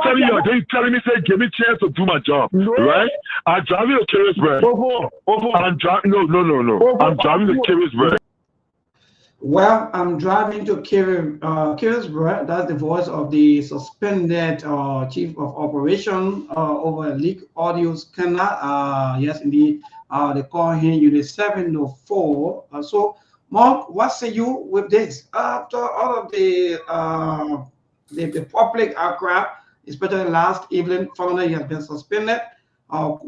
telling you, they telling me say give me a chance to do my job, right? I'm driving a curious bread. I'm driving no. I'm driving the curious bread. Well, I'm driving to Kirisburg. That's the voice of the suspended chief of operation over Leak Audio Scanner. Yes, indeed. They call him Unit 704. So, Mark, what say you with this? After all of the public outcry, especially last evening, found he has been suspended. The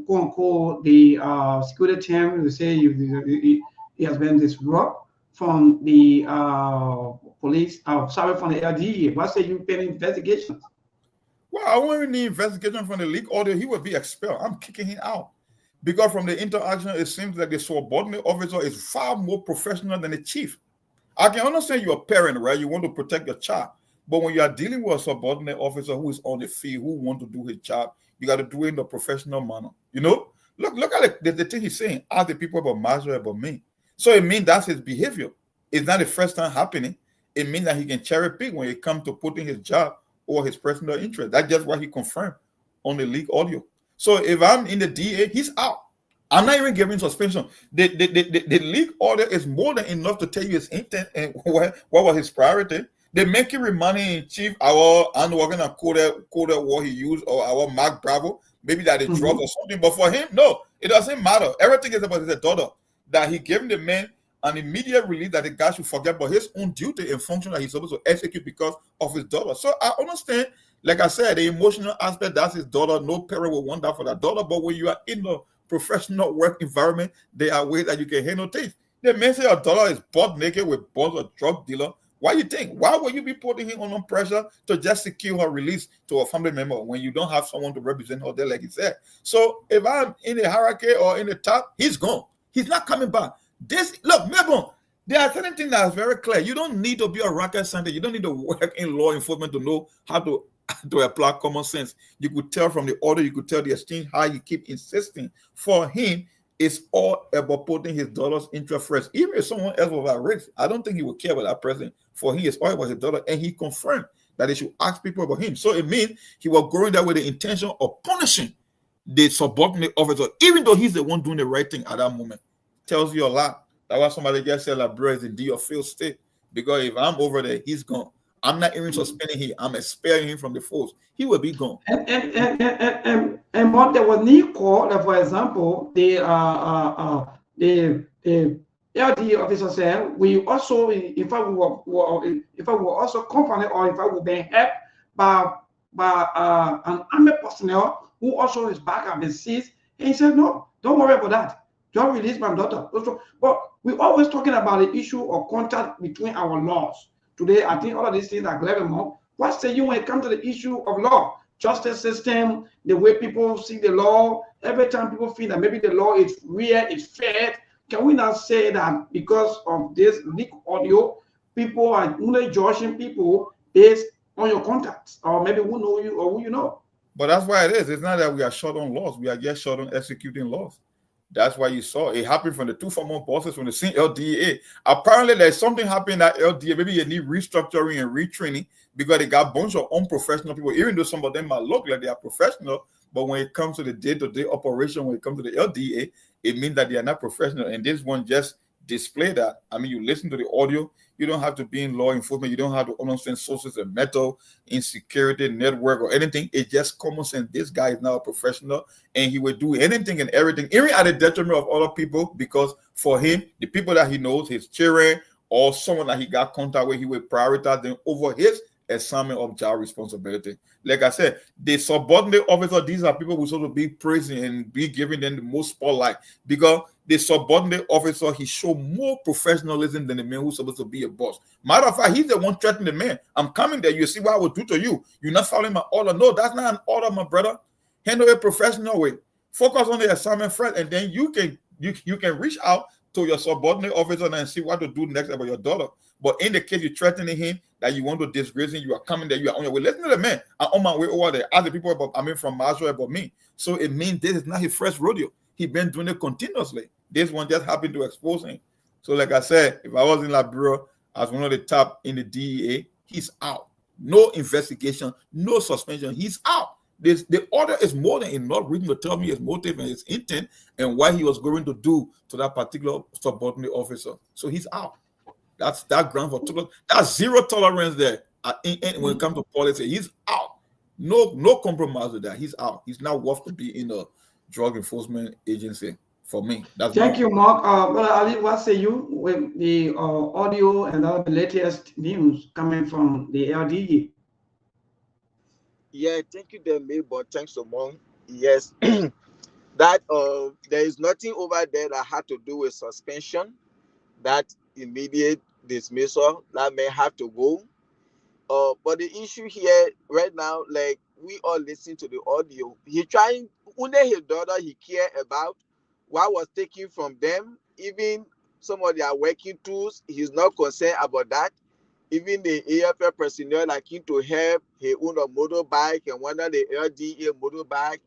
security team will say he has been disrupted from the police, from the LDA. What say you pending investigations? Well, I want any investigation from the leak audio, he will be expelled. I'm kicking him out. Because from the interaction, it seems like the subordinate officer is far more professional than the chief. I can understand you're a parent, right? You want to protect your child. But when you are dealing with a subordinate officer who is on the field, who want to do his job, you got to do it in a professional manner. You know? Look at the thing he's saying. Ask the people about Marshall, about me. So it means that's his behavior. It's not the first time happening. It means that he can cherry pick when it comes to putting his job or his personal interest. That's just what he confirmed on the leak audio. So if I'm in the DA, he's out. I'm not even giving suspension. The leak order is more than enough to tell you his intent and what was his priority. They make him money in chief, our unworking and coded what he used, or our Mark Bravo, maybe that he drugs or something. But for him, no, it doesn't matter. Everything is about his daughter. That he gave the man an immediate release that the guy should forget about his own duty and function that he's supposed to execute because of his daughter. So I understand, like I said, the emotional aspect, that's his daughter. No parent will want that for that daughter. But when you are in the professional work environment, there are ways that you can handle things. The man say your daughter is butt naked with bonds of drug dealer. Why you think? Why would you be putting him on pressure to just secure her release to a family member when you don't have someone to represent her there, like he said? So if I'm in the hierarchy or in the top, he's gone. He's not coming back. Look, Melbourne, there are certain things that are very clear. You don't need to be a rocket scientist. You don't need to work in law enforcement to know how to apply common sense. You could tell from the order, you could tell the exchange how you keep insisting. For him, it's all about putting his daughter's interest first. Even if someone else was at risk, I don't think he would care about that person. For him, it's all about his daughter, and he confirmed that he should ask people about him. So it means he was going there with the intention of punishing the subordinate officer, even though he's the one doing the right thing at that moment. Tells you a lot. That's why somebody just said, like, bro, is in D or field state. Because if I'm over there, he's gone. I'm not even suspending him. I'm expelling him from the force. He will be gone. And what there was need call, for example, the LD officer said, we also, if I were also company, or if I would be helped by an army personnel who also is back at the seas, and he said, no, don't worry about that. Just release my daughter. But we're always talking about the issue of contact between our laws. Today, I think all of these things are clever more. What say you when it comes to the issue of law, justice system, the way people see the law? Every time people feel that maybe the law is real, it's fair. Can we not say that because of this leak audio, people are only judging people based on your contacts, or maybe who know you or who you know? But that's why it is. It's not that we are short on laws. We are just short on executing laws. That's why you saw it happen from the two former bosses from the same LDA. Apparently, there's something happening at LDA. Maybe you need restructuring and retraining because they got a bunch of unprofessional people, even though some of them might look like they are professional. But when it comes to the day-to-day operation, when it comes to the LDA, it means that they are not professional. And this one just displayed that. I mean, you listen to the audio, you don't have to be in law enforcement. You don't have to understand sources of metal, insecurity, network, or anything. It's just common sense. This guy is now a professional, and he will do anything and everything, even at the detriment of other people, because for him, the people that he knows, his children, or someone that he got contact with, he will prioritize them over his assignment of job responsibility. Like I said, the subordinate officer, these are people who sort of be praising and be giving them the most spotlight, because the subordinate officer, he showed more professionalism than the man who's supposed to be a boss. Matter of fact, he's the one threatening the man. I'm coming there. You see what I will do to you. You're not following my order. No, that's not an order, my brother. Handle it professional way. Focus on the assignment first, and then you can reach out to your subordinate officer and see what to do next about your daughter. But in the case you're threatening him that you want to disgrace him, you are coming there, you are on your way. Listen to the man. I'm on my way over there. Ask the people from Marshall about me. So it means this is not his first rodeo. He's been doing it continuously. This one just happened to expose him. So like I said, if I was in Liberia as one of the top in the DEA, he's out. No investigation, no suspension. He's out. The order is more than enough reason to tell me his motive and his intent and what he was going to do to that particular subordinate officer. So he's out. That's that ground for total. That's zero tolerance there. When it comes to policy, he's out. No compromise with that. He's out. He's not worth to be in a drug enforcement agency. For me, that's thank you, Mark. Brother Ali, what say you with the audio and the latest news coming from the LDA? Yeah, thank you, Demi, but thanks so much. Yes, that there is nothing over there that had to do with suspension, that immediate dismissal, that may have to go. But the issue here right now, like we all listen to the audio, he trying, only his daughter he care about what was taken from them, even some of their working tools, he's not concerned about that. Even the AFL personnel like him to help, he owned a motorbike, and one of the LDA motorbike,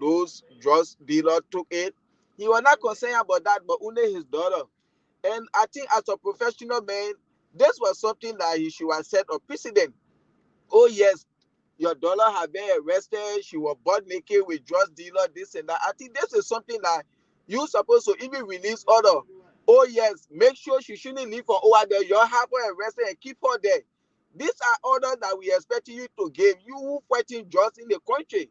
those drugs dealers took it. He was not concerned about that, but only his daughter. And I think as a professional man, this was something that he should have set a precedent. Oh yes, your daughter have been arrested, she was butt naked with drug dealer, this and that. I think this is something that you supposed to even release order. Oh yes, make sure she shouldn't leave for over there. You have her arrested and keep her there. These are orders that we expect you to give. You who fighting drugs in the country.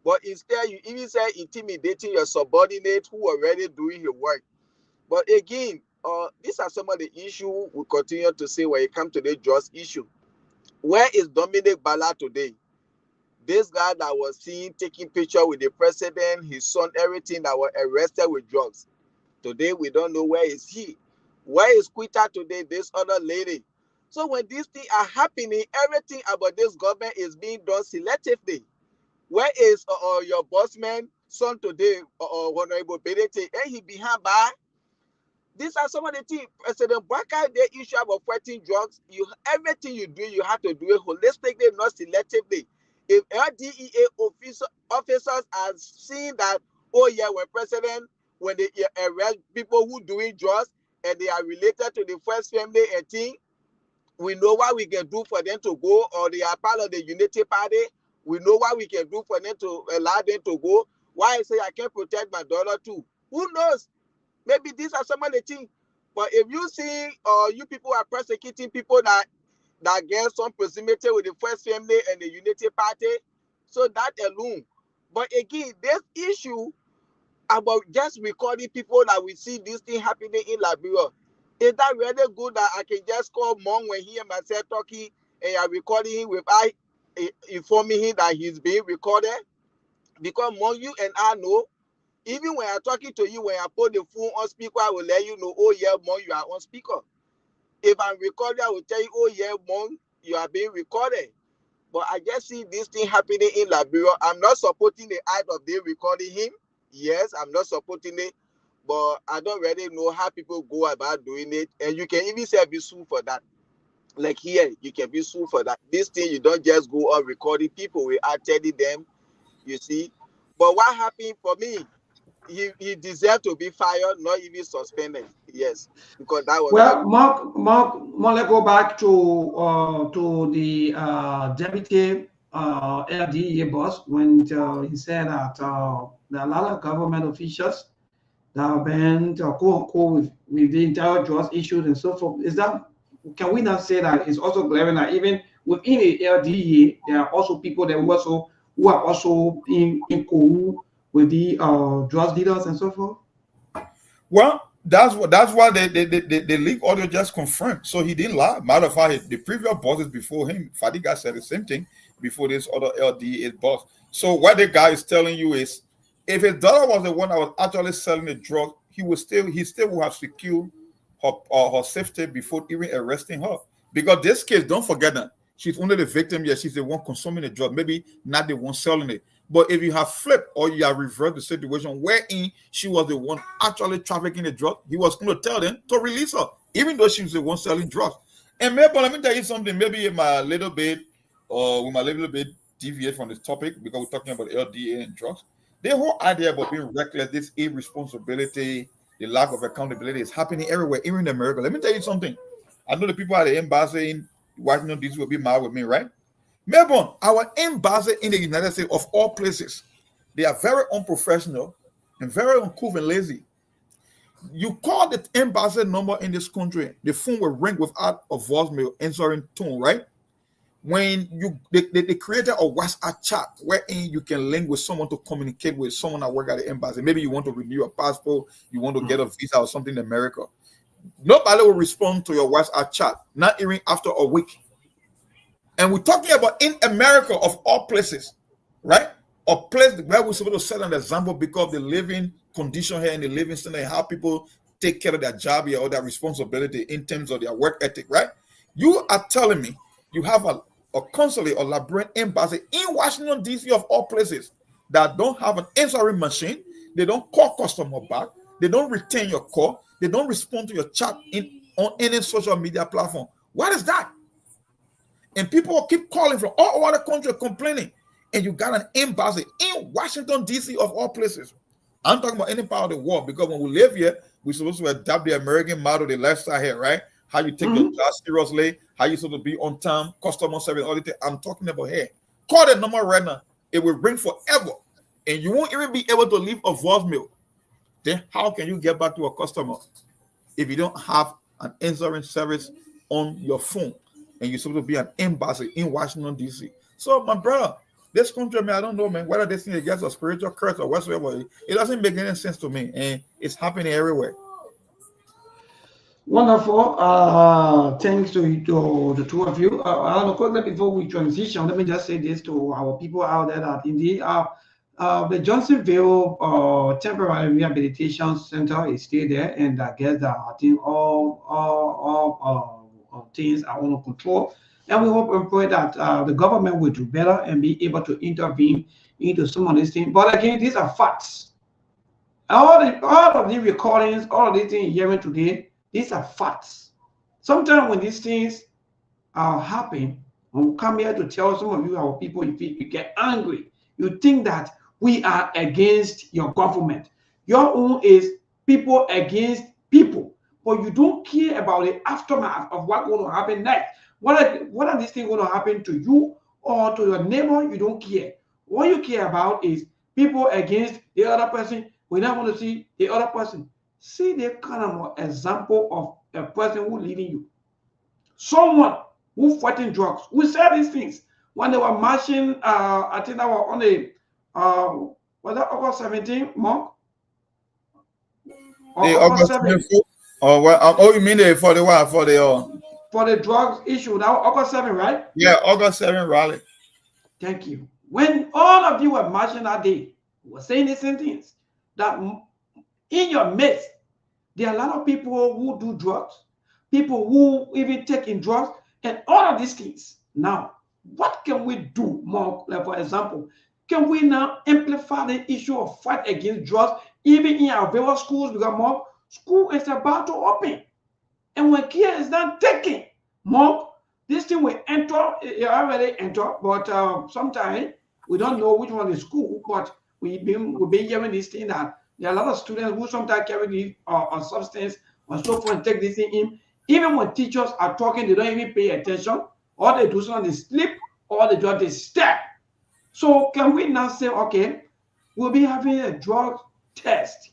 But instead, you even say intimidating your subordinate who already doing your work. But again, these are some of the issues we continue to say when it comes to the drugs issue. Where is Dominic Bala today? This guy that was seen taking picture with the president, his son, everything, that were arrested with drugs. Today, we don't know where is he. Where is Quita today, this other lady? So when these things are happening, everything about this government is being done selectively. Where is your boss man, son today, Honorable Benete? And he behind bar. These are some of the things. President Baka, the issue about fighting drugs, everything you do, you have to do it holistically, not selectively. If LDEA officers are seeing that, oh yeah, when they arrest people who doing drugs and they are related to the first family and thing, we know what we can do for them to go, or they are part of the unity party. We know what we can do for them to allow them to go. Why I say I can't protect my daughter too? Who knows? Maybe these are some of the things. But if you see, you people are persecuting people that get some proximity with the first family and the unity party, so that alone. But again, this issue about just recording people that we see this thing happening in Liberia, is that really good that I can just call Mom when he and myself talking and I'm recording him without informing him that he's being recorded? Because Mom, you and I know, even when I'm talking to you, when I put the phone on speaker, I will let you know, oh yeah, Mom, you are on speaker. If I'm recording, I will tell you, oh yeah, Mom, you are being recorded. But I just see this thing happening in Liberia. I'm not supporting the act of them recording him. Yes, I'm not supporting it. But I don't really know how people go about doing it. And you can even say be sued for that. Like here, you can be sued for that. This thing, you don't just go on recording people without telling them, you see. But what happened for me, he deserved to be fired, not even suspended. Yes, because that was... Well, Mark, let's go back to the deputy LDA boss when he said that there are a lot of government officials that have been co-on with the entire drugs issues and so forth. Can we not say that it's also glaring that even within the LDA, there are also people that who are also in co with the drug dealers and so forth? Well, that's why the leak audio just confirmed. So he didn't lie. Matter of fact, the previous bosses before him, Fadiga said the same thing before this other LDA boss. So what the guy is telling you is, if his daughter was the one that was actually selling the drug, he still would have secured her safety before even arresting her. Because this case, don't forget that she's only the victim. Yes, she's the one consuming the drug, maybe not the one selling it. But if you have flipped or you have reversed the situation wherein she was the one actually trafficking the drug, he was going to tell them to release her, even though she was the one selling drugs. And maybe, let me tell you something, maybe we might a little bit deviate from this topic because we're talking about LDA and drugs. The whole idea about being reckless, this irresponsibility, the lack of accountability is happening everywhere, even in America. Let me tell you something. I know the people at the embassy in Washington, D.C. will be mad with me, right? Melbourne, our embassy in the United States, of all places, they are very unprofessional and very uncouth and lazy. You call the embassy number in this country, the phone will ring without a voicemail answering tone, right? When they created a WhatsApp chat wherein you can link with someone to communicate with someone that work at the embassy. Maybe you want to renew your passport, you want to get a visa or something in America. Nobody will respond to your WhatsApp chat, not even after a week. And we're talking about in America, of all places, right? A place where we're supposed to set an example because of the living condition here and the living standard, how people take care of their job here or their responsibility in terms of their work ethic, right? You are telling me you have a consulate or Liberian embassy in Washington, D.C., of all places, that don't have an answering machine. They don't call customer back. They don't retain your call. They don't respond to your chat on any social media platform. What is that? And people keep calling from all over the country complaining. And you got an embassy in Washington, D.C., of all places. I'm talking about any part of the world because when we live here, we're supposed to adapt the American model, the lifestyle here, right? How you take your job seriously, how you supposed to be on time, customer service, all the things I'm talking about here. Call the number right now. It will ring forever. And you won't even be able to leave a voicemail. Then how can you get back to a customer if you don't have an answering service on your phone and you're supposed to be an embassy in Washington, D.C.? So, my brother, this country, man, I don't know, man, whether this thing is a spiritual curse or whatsoever. It doesn't make any sense to me. And it's happening everywhere. Wonderful. Thanks to the two of you. I don't know, quickly before we transition, let me just say this to our people out there that indeed the Johnsonville Temporary Rehabilitation Center is still there, and I guess that I think all things are under control. And we hope and pray that the government will do better and be able to intervene into some of these things. But again, these are facts. All of the recordings, all of these things you're hearing today, these are facts. Sometimes when these things happen, when we come here to tell some of you, our people, you get angry. You think that we are against your government. Your own is people against people. But you don't care about the aftermath of what's going to happen next. What are these things going to happen to you or to your neighbor? You don't care. What you care about is people against the other person. We don't want to see the other person. See the kind of example of a person who leading you. Someone who fighting drugs. We said these things when they were marching. I think that was on the was that August 17th, Mark? August 17th. Oh, you mean for the drugs issue? That was August 7th, right? Yeah, August 7th rally. Thank you. When all of you were marching that day, we were saying the same things. That in your midst, there are a lot of people who do drugs, people who even take in drugs, and all of these things. Now, what can we do more? Like, for example, can we now amplify the issue of fight against drugs, even in our various schools? Because more school is about to open. And when care is not taken, more this thing will enter, it already enter, but sometimes we don't know which one is school, but we've been hearing this thing that there are a lot of students who sometimes carry the substance or so forth and take this thing in. Even when teachers are talking, they don't even pay attention, or they do something, they sleep, or they do they step. So can we now say, okay, we'll be having a drug test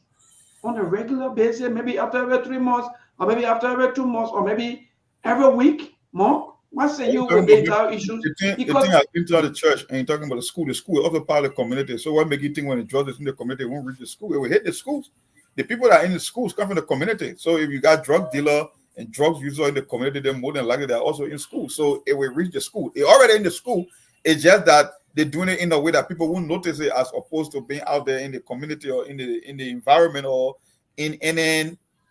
on a regular basis, maybe after every 3 months, or maybe after every 2 months, or maybe every week more? What say you with the entire issues? The thing has been to the church, and you're talking about the school is also part of the community. So what make you think when the drugs is in the community, it won't reach the school? It will hit the schools. The people that are in the schools come from the community. So if you got drug dealer and drugs user in the community, then more than likely they're also in school. So it will reach the school. They're already in the school. It's just that they're doing it in a way that people won't notice it, as opposed to being out there in the community or in the environment or in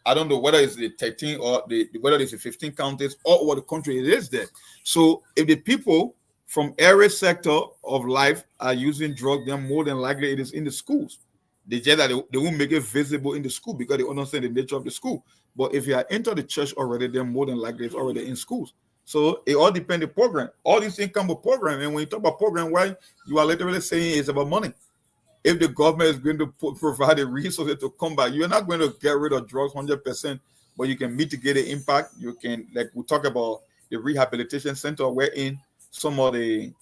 I don't know whether it's the 13 or whether it's the 15 counties all over the country. It is there. So if the people from every sector of life are using drugs, then more than likely it is in the schools. They just that they won't make it visible in the school because they understand the nature of the school. But if you are into the church already, then more than likely it's already in schools. So it all depends on the program. All these things come with program. And when you talk about program, why you are literally saying it's about money. If the government is going to provide the resources to combat, you're not going to get rid of drugs 100%, but you can mitigate the impact. You can, like we talk about the rehabilitation center, wherein some of the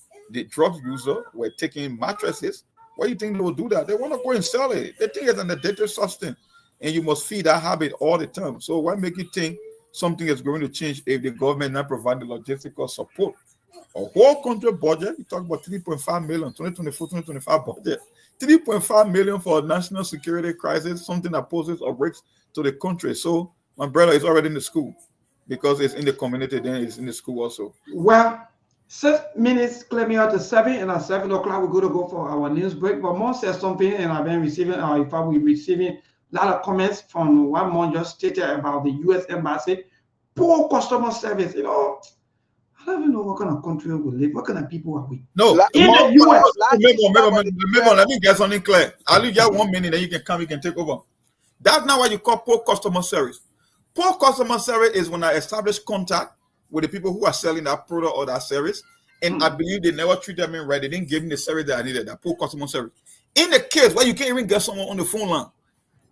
drug users were taking mattresses. Why do you think they will do that? They want to go and sell it. They think it's an addictive substance, and you must feed that habit all the time. So why make you think something is going to change if the government not provide the logistical support? A whole country budget, you talk about 3.5 million, 2024-2025 budget. 3.5 million for a national security crisis, something that poses a risk to the country. So my brother is already in the school because it's in the community, then it's in the school also. Well, 6 minutes claiming out to 7, and at 7 o'clock we're going to go for our news break. But Mon said something, and I've been receiving, in fact, we're receiving a lot of comments from what Mon just stated about the U.S. Embassy. Poor customer service, you know. I don't even know what kind of country we live. What kind of people are we? No, in the U.S. Remember, let me get something clear. I'll leave you 1 minute, then you can come, you can take over. That's not what you call poor customer service. Poor customer service is when I establish contact with the people who are selling that product or that service, and I believe they never treated me right. They didn't give me the service that I needed. That poor customer service. In the case where you can't even get someone on the phone line,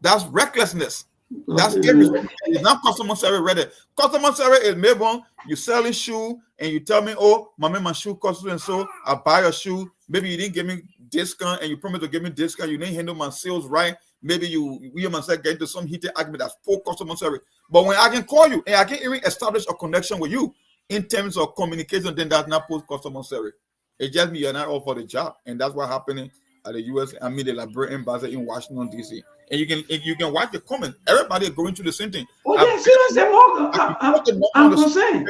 that's recklessness. That's it's not customer service ready. Customer service is maybe you selling shoe and you tell me, oh, my shoe costs and so I buy a shoe. Maybe you didn't give me discount and you promised to give me discount. You didn't handle my sales right. Maybe you myself get into some heated argument. That's poor customer service. But when I can call you and I can even establish a connection with you in terms of communication, then that's not poor customer service. It just means you're not all for the job, and that's what's happening at the U.S. I mean, the Liberia embassy in Washington D.C. And you can watch the comment. Everybody is going through the same thing. Oh yeah, seriously, I'm concerned.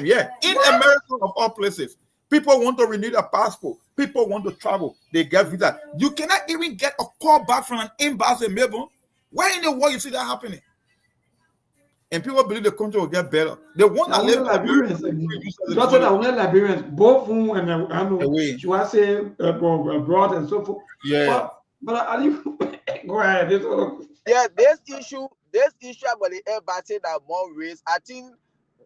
Yeah, in America of all places, people want to renew their passport. People want to travel. They get visa. You cannot even get a call back from an embassy in Melbourne. Where in the world you see that happening? And people believe the country will get better. They want to live Liberians. Liberians, both whom and I know she was say abroad and so forth. Yeah. But I go ahead. Yeah, this issue about the embassy that more raised. I think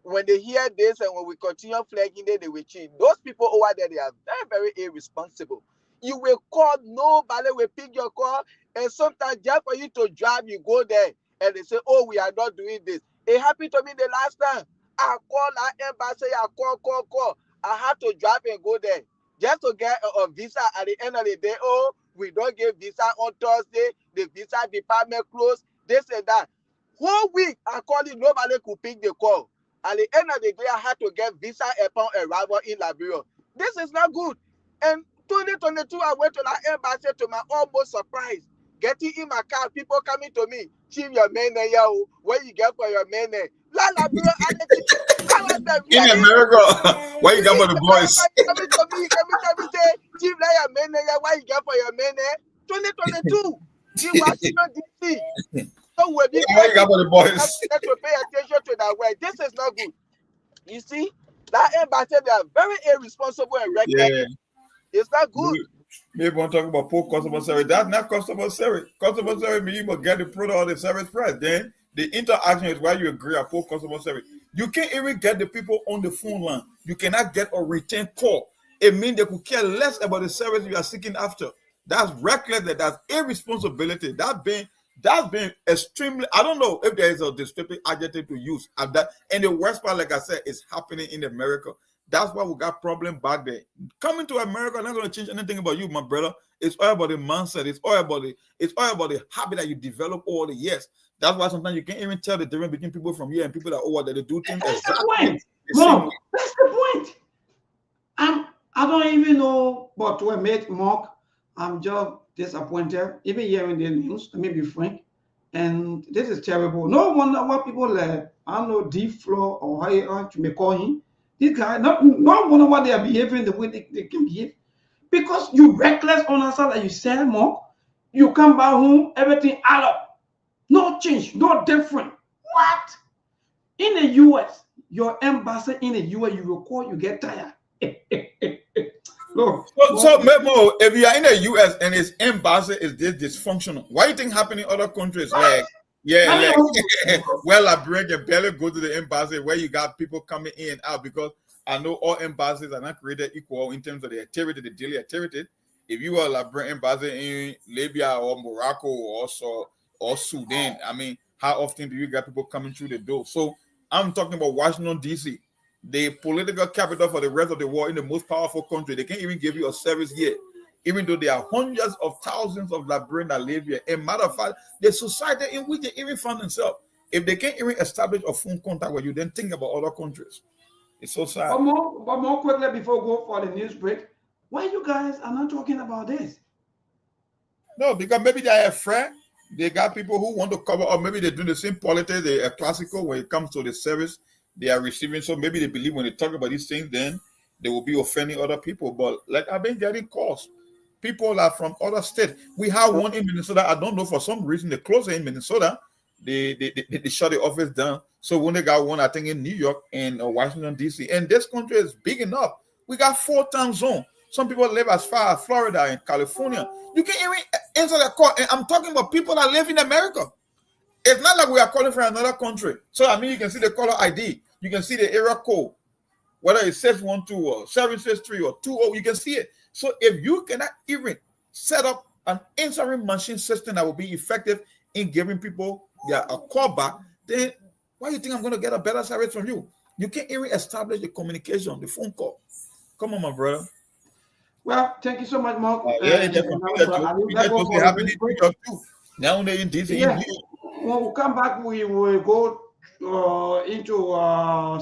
when they hear this and when we continue flagging them, they will change. Those people over there, they are very, very irresponsible. You will call, nobody will pick your call, and sometimes just for you to drive, you go there and they say, oh, we are not doing this. It happened to me the last time. I called our embassy, I call. I had to drive and go there just to get a visa. At the end of the day, oh, we don't give visa on Thursday. The visa department closed, this and that. Whole week, I called it, nobody could pick the call. At the end of the day, I had to get visa upon arrival in Liberia. This is not good. And 2022, I went to the embassy to my almost surprise. Getting in my car, people coming to me, Chief, your man, where you get for your man? In America, why you get for the boys? Coming to me, say, Chief, your man, why you get for your man? 2022, in Washington, D.C. So we're being why you got for the boys? To pay attention to that way. This is not good. You see, that embassy, they are very irresponsible and reckless. Yeah. It's not good. Maybe want to talk about poor customer service. That's not customer service. Customer service means you must get the product or the service first. Then the interaction is why you agree on poor customer service. You can't even get the people on the phone line. You cannot get a return call. It means they could care less about the service you are seeking after. That's reckless. That's irresponsibility. That's been extremely. I don't know if there is a descriptive adjective to use at that. And the worst part, like I said, is happening in America. That's why we got problem back there. Coming to America, not going to change anything about you, my brother. It's all about the mindset. It's all about the habit that you develop over the years. That's why sometimes you can't even tell the difference between people from here and people that over there. They do things. That's the point. No, that's the point. I don't even know, but to make Mark, I'm just disappointed. Even hearing the news, let me be frank, and this is terrible. No wonder why people like I don't know deep floor or how you may call him. This guy, no wonder why they are behaving the way they can behave. Because you reckless on the side that you sell more, you come back home, everything add up. No change, no different. What? In the US, your embassy in the US, you will call, you get tired. Look, so Memo, if you are in the US and its embassy is this dysfunctional, why do you think happen in other countries? Like, well, I bring you barely go to the embassy where you got people coming in and out, because I know all embassies are not created equal in terms of the activity, the daily activity. If you are like bring embassy in Libya or Morocco or Sudan, I mean, how often do you get people coming through the door? So I'm talking about Washington D.C., the political capital for the rest of the world, in the most powerful country. They can't even give you a service here, even though there are hundreds of thousands of Liberians that live here. And matter of fact, the society in which they even find themselves, if they can't even establish a phone contact with you, then think about other countries. It's so sad. But more quickly before we go for the news break, why you guys are not talking about this? No, because maybe they are afraid. They got people who want to cover, or maybe they're doing the same politics. They are classical when it comes to the service they are receiving. So maybe they believe when they talk about these things, then they will be offending other people. But like I've been getting calls. People are from other states. We have one in Minnesota. I don't know, for some reason they closed it in Minnesota. They shut the office down. So when they got one, I think in New York and Washington D.C. And this country is big enough. We got 4 time zones. Some people live as far as Florida and California. You can't even answer the call. And I'm talking about people that live in America. It's not like we are calling from another country. So I mean, you can see the caller ID. You can see the area code, whether it's 612 or 763 or 20. You can see it. So if you cannot even set up an answering machine system that will be effective in giving people a callback, then why do you think I'm going to get a better service from you? You can't even establish the communication, the phone call. Come on, my brother. Well, thank you so much, Mark. Yeah, now they in this. Yeah. When we come back, we will go into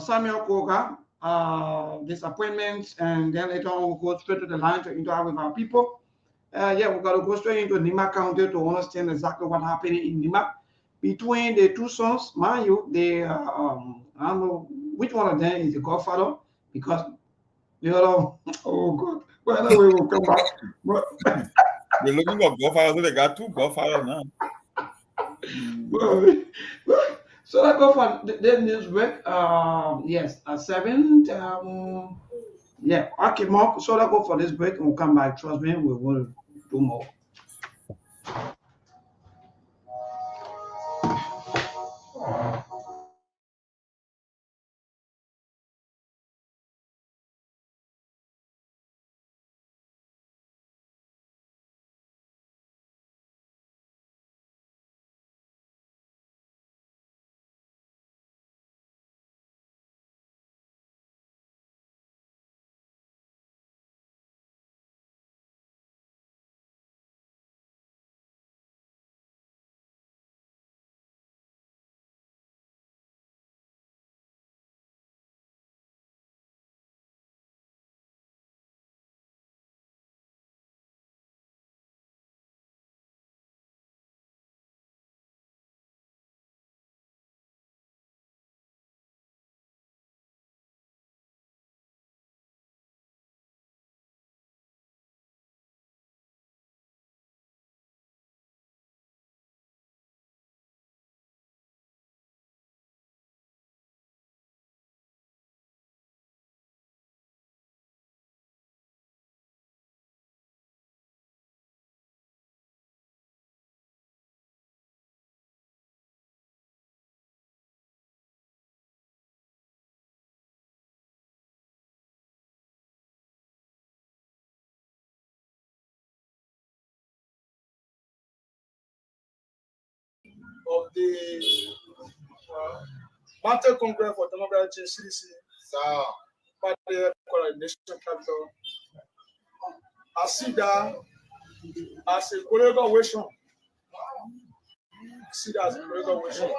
Samuel Koga, disappointments, and then later on we'll go straight to the line to interact with our people. Yeah, we're going to go straight into Nima County to understand exactly what happened in Nima between the two sons. Mind you, they I don't know which one of them is the godfather, because the other, oh God. Well, anyway, we'll come back. They're looking for godfathers, so they got two godfathers now. So let's go for the news break. Yes, at 7. Yeah, okay, Mark. So let's go for this break and we'll come back. Trust me, we will do more. Of the Mountain Congress for Democracy CDC, party coordination capital. I see that as a collaboration. See that as a collaboration.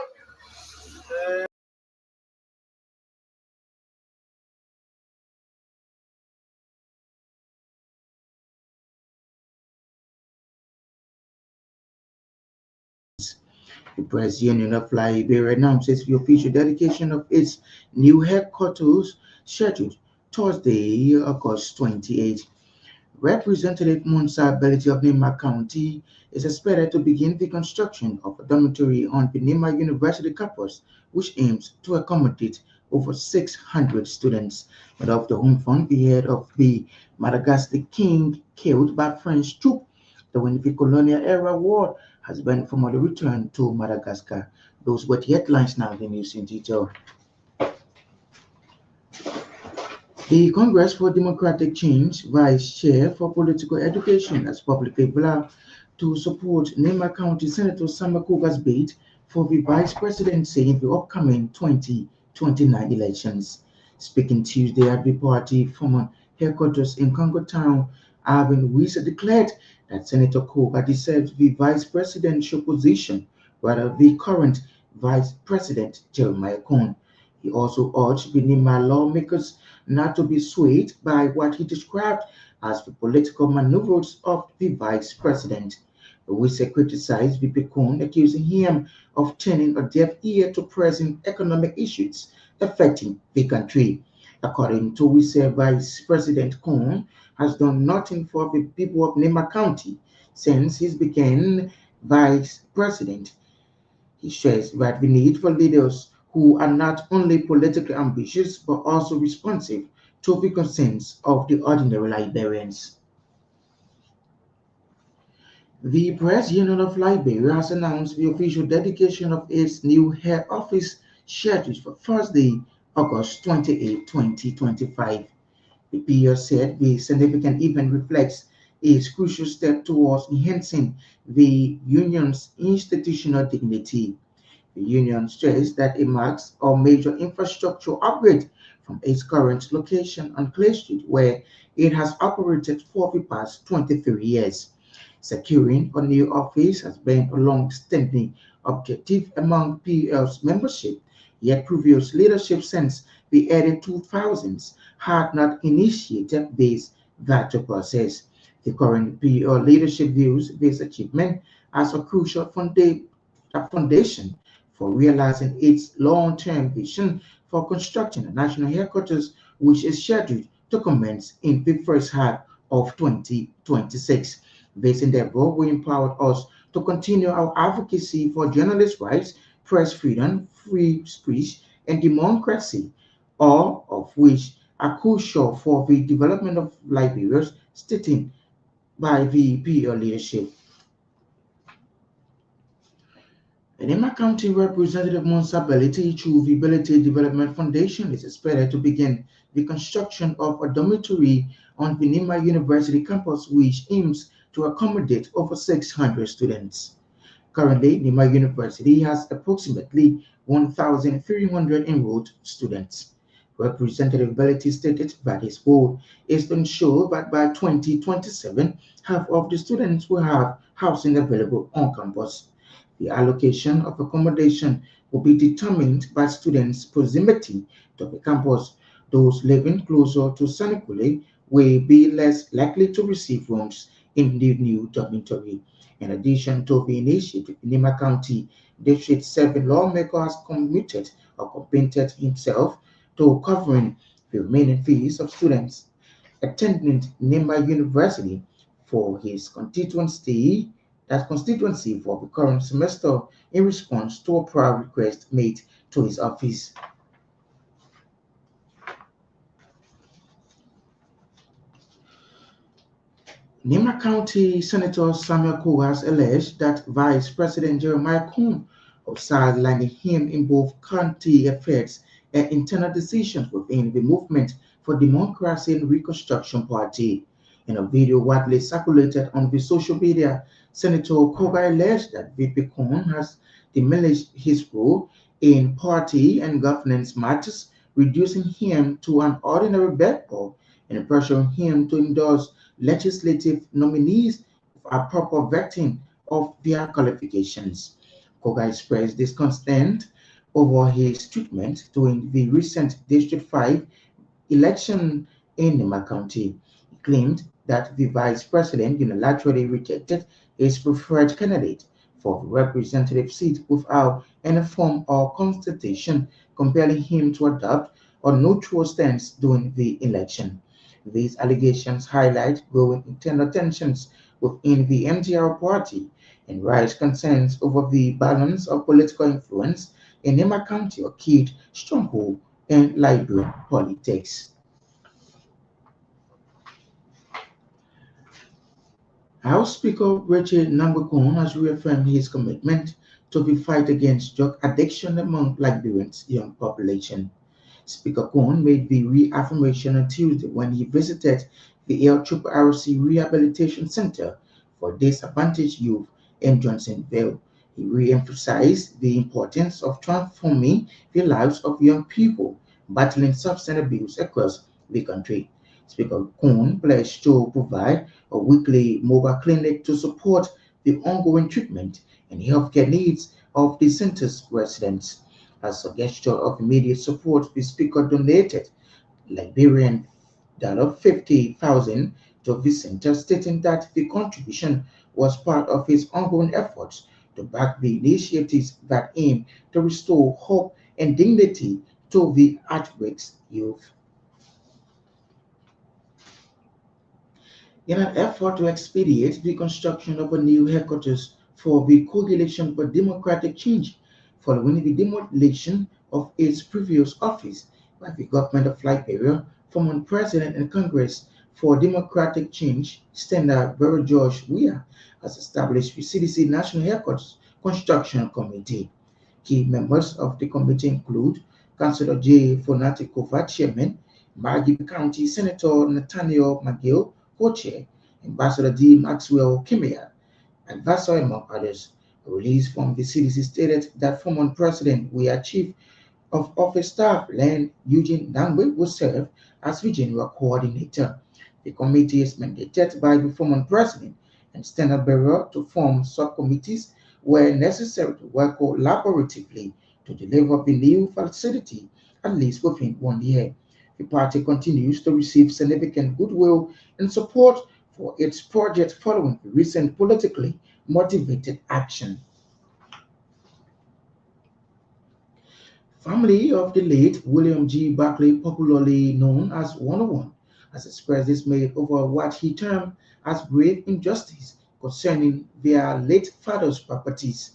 The Press Union of Liberia announces the official dedication of its new headquarters scheduled Thursday, August 28. Representative Musa Beliti of Nima County is expected to begin the construction of a dormitory on the Nima University campus, which aims to accommodate over 600 students. But of the home fund, the head of the Madagascar king killed by French troops during the colonial era war has been formally returned to Madagascar. Those were the headlines. Now the news in detail. The Congress for Democratic Change Vice Chair for Political Education has publicly vowed to support Nima County Senator Samakoga's bid for the vice presidency in the upcoming 2029 elections. Speaking Tuesday at the party former headquarters in Congo Town, Arvin Weiss declared that Senator Koga deserves the vice presidential position, rather the current vice president Jeremiah Cohn. He also urged the Nima lawmakers not to be swayed by what he described as the political maneuvers of the vice president. Weiss criticized VP Cohn, accusing him of turning a deaf ear to pressing economic issues affecting the country. According to Weiss, Vice President Cohn has done nothing for the people of Nima County since he became vice president. He shares that the need for leaders who are not only politically ambitious but also responsive to the concerns of the ordinary Liberians. The Press Union of Liberia has announced the official dedication of its new head office scheduled for Thursday, August 28, 2025. The PS said the significant event reflects a crucial step towards enhancing the union's institutional dignity. The union stressed that it marks a major infrastructure upgrade from its current location on Clay Street, where it has operated for the past 23 years. Securing a new office has been a long-standing objective among PL's membership, yet previous leadership since the early 2000s had not initiated this vital process. The current PL leadership views this achievement as a crucial foundation for realizing its long-term vision for constructing a national headquarters, which is scheduled to commence in the first half of 2026. This endeavor will empower us to continue our advocacy for journalist rights, press freedom, free speech, and democracy, all of which are crucial for the development of Liberia's stating by the PL leadership. The Nema County Representative Municipality through the Ability Development Foundation is expected to begin the construction of a dormitory on the Nema University campus, which aims to accommodate over 600 students. Currently, Nema University has approximately 1,300 enrolled students. Representative Ability stated that his goal is to ensure that by 2027, half of the students will have housing available on campus. The allocation of accommodation will be determined by students' proximity to the campus. Those living closer to Sanekule will be less likely to receive rooms in the new dormitory. In addition to the initiative, Nema County District 7 lawmaker has committed himself to covering the remaining fees of students attending Nema University for his constituency for the current semester in response to a prior request made to his office. Nema County Senator Samuel Koga has alleged that Vice President Jeremiah Coon was sidelining him in both county affairs and internal decisions within the Movement for Democracy and Reconstruction Party. In a video widely circulated on the social media, Senator Koga alleged that VP Coon has diminished his role in party and governance matters, reducing him to an ordinary bedboy and pressuring him to endorse legislative nominees without proper vetting of their qualifications. Koga expressed discontent over his treatment during the recent District 5 election in Nema County. He claimed that the vice president unilaterally rejected his preferred candidate for the representative seat without any form or consultation compelling him to adopt a neutral stance during the election. These allegations highlight growing internal tensions within the MTR party and raise concerns over the balance of political influence in Nema County, a key stronghold in Liberian politics. House Speaker Richard Nambukon has reaffirmed his commitment to the fight against drug addiction among Liberians' young population. Speaker Cohn made the reaffirmation on Tuesday when he visited the LRRC Rehabilitation Center for Disadvantaged Youth in Johnsonville. He re-emphasized the importance of transforming the lives of young people battling substance abuse across the country. Speaker Cohn pledged to provide a weekly mobile clinic to support the ongoing treatment and healthcare needs of the center's residents. As a gesture of immediate support, the speaker donated Liberian $50,000 to the center, stating that the contribution was part of his ongoing efforts to back the initiatives that aim to restore hope and dignity to the at-risk youth. In an effort to expedite the construction of a new headquarters for the Coalition for Democratic Change, following the demolition of its previous office by the government of Liberia, former President and Congress for Democratic Change, Standard Bearer George Weah, has established the CDC National Headquarters Construction Committee. Key members of the committee include Councilor J. Fonatikova, Chairman, Margip County Senator Nathaniel McGill, Co-Chair, Ambassador D. Maxwell Kimia, Advisor, among others. A release from the CDC stated that former President Weah Chief of Office Staff Len Eugene Nangwe will serve as regional coordinator. The committee is mandated by the former president and standard bearer to form subcommittees where necessary to work collaboratively to deliver the new facility at least within 1 year. The party continues to receive significant goodwill and support for its project following the recent politically motivated action. Family of the late William G. Buckley, popularly known as 101, has expressed dismay over what he termed as grave injustice concerning their late father's properties.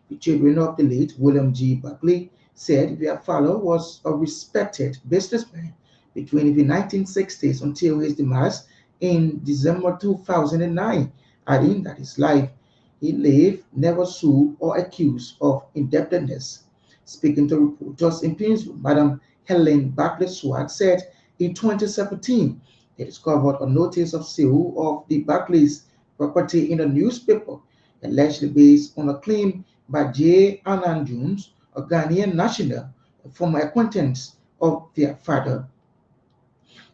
The children of the late William G. Buckley said their father was a respected businessman between the 1960s until his demise in December 2009, adding that his life he lived never sued or accused of indebtedness. Speaking to reporters in Painesville, Madam Helen Buckley Swart said in 2017 they discovered a notice of sale of the Buckley's property in a newspaper, allegedly based on a claim by J. Anand Jones, a Ghanaian national, a former acquaintance of their father.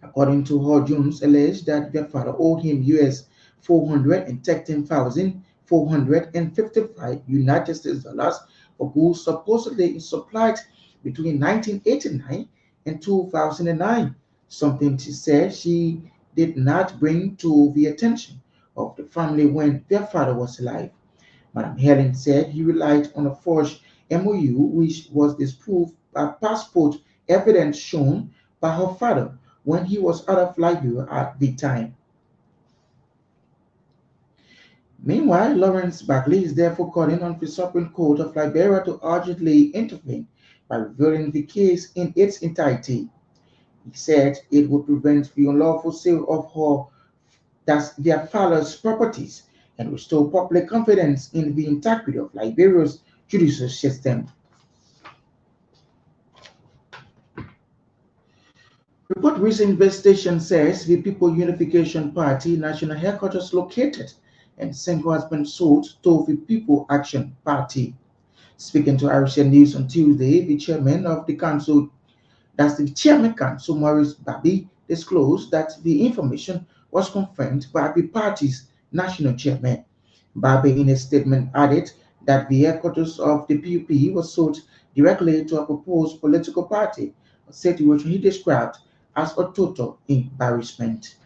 According to her, Jones alleged that their father owed him US $413,455 United States dollars for goods supposedly supplied between 1989 and 2009, something she said she did not bring to the attention of the family when their father was alive. Madam Helen said he relied on a forged MOU which was disproved by passport evidence shown by her father when he was out of Liberia at the time. Meanwhile, Lawrence Buckley is therefore calling on the Supreme Court of Liberia to urgently intervene by reviewing the case in its entirety. He said it would prevent the unlawful sale of their father's properties and restore public confidence in the integrity of Liberia's judicial system. Report recent investigation says the People Unification Party national headquarters located and Senko has been sold to the People Action Party. Speaking to Irish News on Tuesday, the chairman of the council, that's the chairman council, Maurice Babi, disclosed that the information was confirmed by the party's national chairman. Babi, in a statement, added that the headquarters of the PUP was sold directly to a proposed political party, a situation he described as a total embarrassment.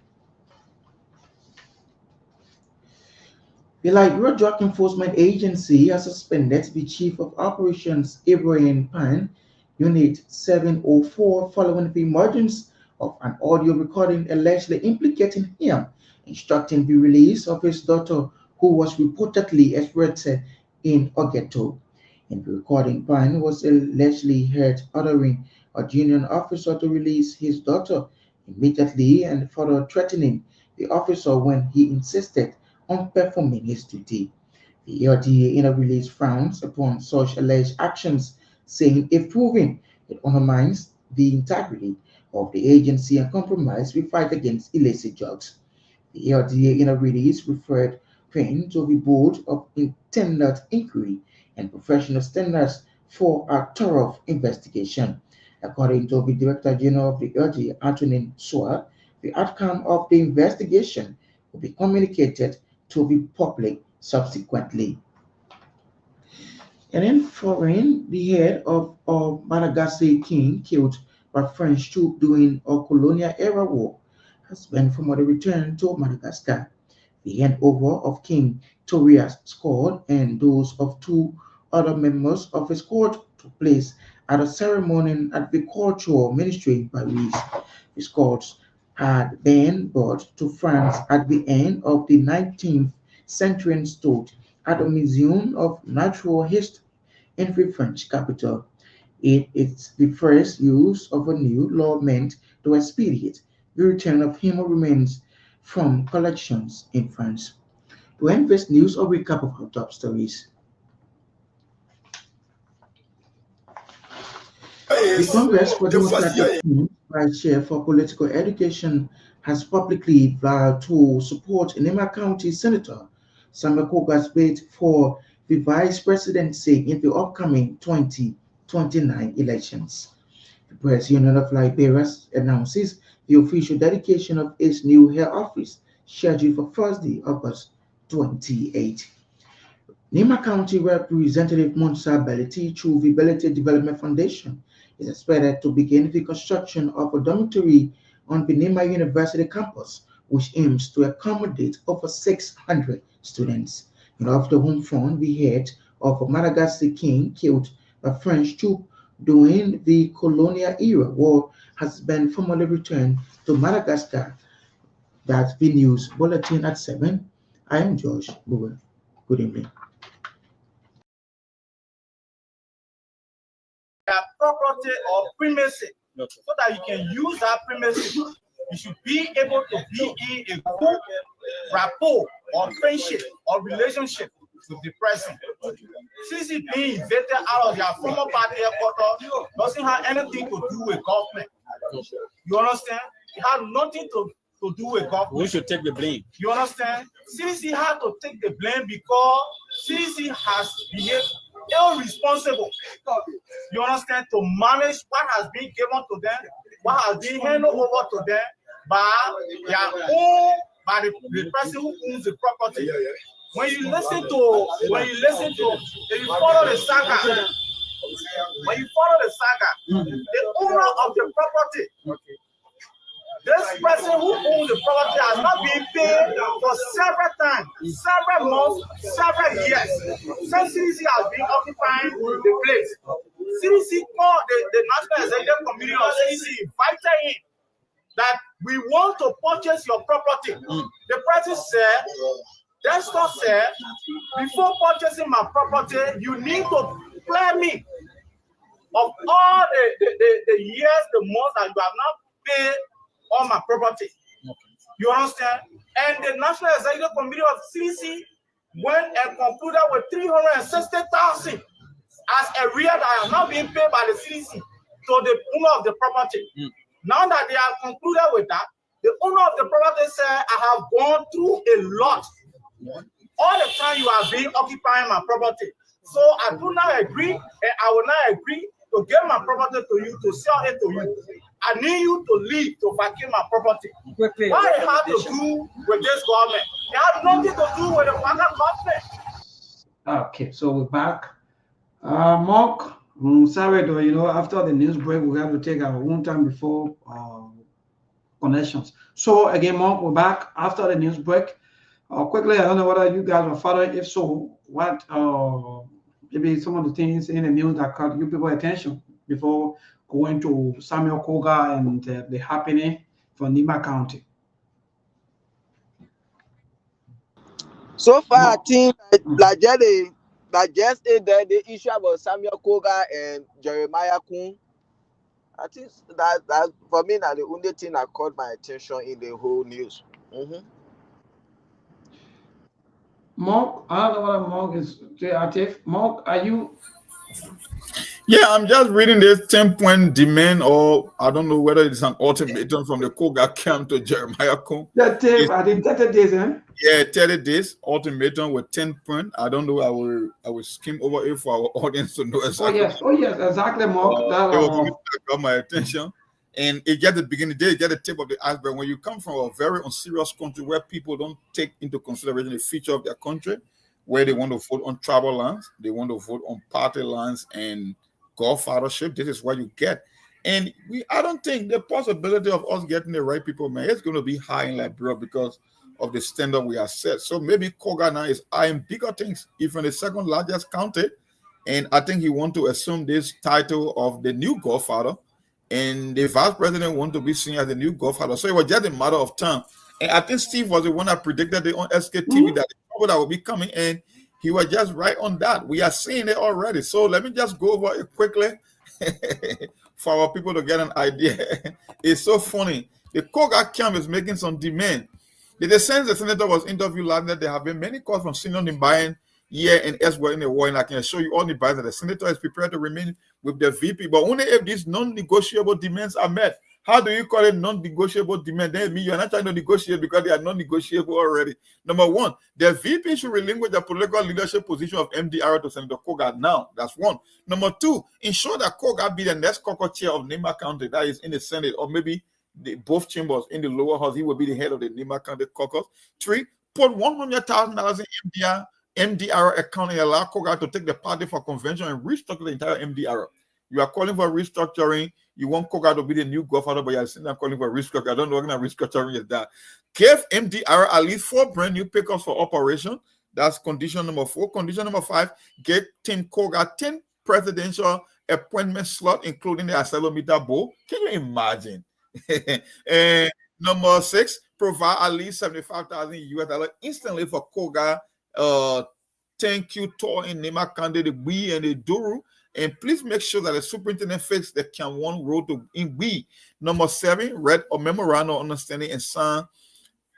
The Liberia Drug Enforcement Agency has suspended the Chief of Operations Ibrahim Pan, Unit 704, following the emergence of an audio recording allegedly implicating him, instructing the release of his daughter, who was reportedly arrested in Ogeto. In the recording, Pan was allegedly heard ordering a junior officer to release his daughter immediately and further threatening the officer when he insisted on performing his duty. The LDA in a release frowns upon such alleged actions, saying if proven, it undermines the integrity of the agency and compromises the fight against illicit drugs. The LDA in a release referred Payne to the Board of Intended Inquiry and Professional Standards for a thorough investigation. According to the Director General of the LDA, Antonin Soa, the outcome of the investigation will be communicated to the public subsequently. And in foreign, the head of Madagascar king killed by French troops during a colonial era war has been formally returned to Madagascar. The handover of King Toria's court and those of two other members of his court took place at a ceremony at the Cultural Ministry in Paris. His courts had been brought to France at the end of the 19th century and stood at the Museum of Natural History in the French capital. It is the first use of a new law meant to expedite the return of human remains from collections in France. To end this news, a recap of our top stories. The Congress for Democratic Change, Vice Chair for Political Education, has publicly vowed to support Nema County Senator Samakoga's bid for the vice presidency in the upcoming 2029 elections. The Press Union of Liberia announces the official dedication of its new head office, scheduled for Thursday, August 28. Nima County Representative Monsa Belity, through the Belity Development Foundation, is expected to begin the construction of a dormitory on the Nima University campus, which aims to accommodate over 600 students. And of the home front, the head of a Madagascar king killed by French troop during the colonial era war has been formally returned to Madagascar. That's the news bulletin at 7. I am Josh Brewer. Good evening. Property or primacy, so that you can use that primacy. You should be able to be in a good rapport or friendship or relationship with the person. Since it being evicted out of their former party headquarters doesn't have anything to do with government. You understand? It has nothing to do with government. We should take the blame. You understand? Since he had to take the blame because since he has behaved irresponsible, you understand, to manage what has been given to them, what has been handed over to them by their own, by the person who owns the property. When you listen to, if you follow the saga, the owner of the property, this person who owns the property has not been paid for several times, several months, several years. Since CDC has been occupying the place. CDC called the National Executive Committee of CDC, invited him that we want to purchase your property. The person said, Desktop said, before purchasing my property, you need to clear me of all the years, the months that you have not paid on my property. You understand? And the National Executive Committee of CDC went and concluded with 360,000 as a arrear that has not been paid by the CDC to the owner of the property. Now that they have concluded with that, the owner of the property said, I have gone through a lot. All the time you have been occupying my property. So I do not agree, and I will not agree to give my property to you, to sell it to you. I need you to leave, to vacate my property. What it has to do with this government? It has nothing to do with the federal government. Okay, so we're back. Mark, sorry though, you know, after the news break, we have to take our own time before connections. So again, Mark, we're back after the news break. Quickly, I don't know whether you guys are following. If so, what maybe some of the things in the news that caught you people attention before going to Samuel Koga and the happening for Nima County. So far, I think like just the issue about Samuel Koga and Jeremiah Kun. I think that for me now the only thing that caught my attention in the whole news. Mark, I don't know whether Mark is active. Mark, are you? Yeah, I'm just reading this 10-point demand, or I don't know whether it's an ultimatum from the Koga camp to Jeremiah Kun. I think 30 days, eh? Yeah, 30 days ultimatum with 10 points. I don't know. I will skim over it for our audience to know exactly. Oh yes, exactly, Mark. That got my attention. And it get the beginning, they get the tip of the iceberg. When you come from a very unserious country where people don't take into consideration the future of their country, where they want to vote on tribal lands, they want to vote on party lands and godfathership, this is what you get. And I don't think the possibility of us getting the right people, man, it's going to be high in Liberia because of the standard we have set. So maybe Koga now is eyeing bigger things, even the second largest county. And I think he want to assume this title of the new godfather. And the vice president want to be seen as the new godfather. So it was just a matter of time. And I think Steve was the one that predicted it on Sktv that the trouble that will be coming. And he was just right on that. We are seeing it already. So let me just go over it quickly for our people to get an idea. It's so funny. The Koga camp is making some demand. The senator was interviewed last night. There have been many calls from senior Nimbayan here and elsewhere in the war, and I can show you all the bias that the senator is prepared to remain with the VP, but only if these non-negotiable demands are met. How do you call it non-negotiable demand? Then you're not trying to negotiate because they are non-negotiable already. Number one, the VP should relinquish the political leadership position of MDR to Senator Koga now. That's one. Number two, ensure that Koga be the next caucus chair of Nema County, that is in the Senate, or maybe both chambers in the lower house. He will be the head of the Nema County caucus. Three, put $100,000 in MDR account and allow Koga to take the party for convention and restructure the entire MDR. You are calling for restructuring. You want Koga to be the new godfather, but you're still calling for restructuring. I don't know what kind of restructuring is that. Give MDR at least 4 brand new pickups for operation. That's condition number 4. Condition number 5, get Tim Koga 10 presidential appointment slot, including the accelerometer bowl. Can you imagine? And number 6, provide at least $75,000 instantly for Koga. Thank you tour in Nema County, the Wee and the Duru. And please make sure that the superintendent fixes the Can1 road to in Wee. Number 7, read a memorandum of understanding and sign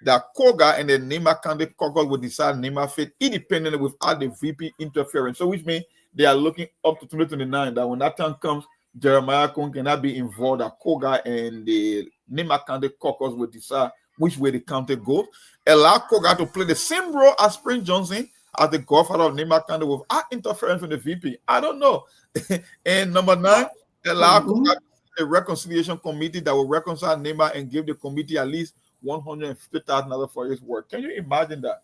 that Koga and the Nema County caucus will decide Nema fit independently without the VP interference. So which means they are looking up to 2029 that when that time comes, Jeremiah Kun cannot be involved, that Koga and the Nema County caucus will decide which way the county goes. Allow Koga to play the same role as Prince Johnson as the godfather of Nema County without interference from the VP. I don't know. And number 9, allow Koga a reconciliation committee that will reconcile Nema and give the committee at least $150,000 for his work. Can you imagine that?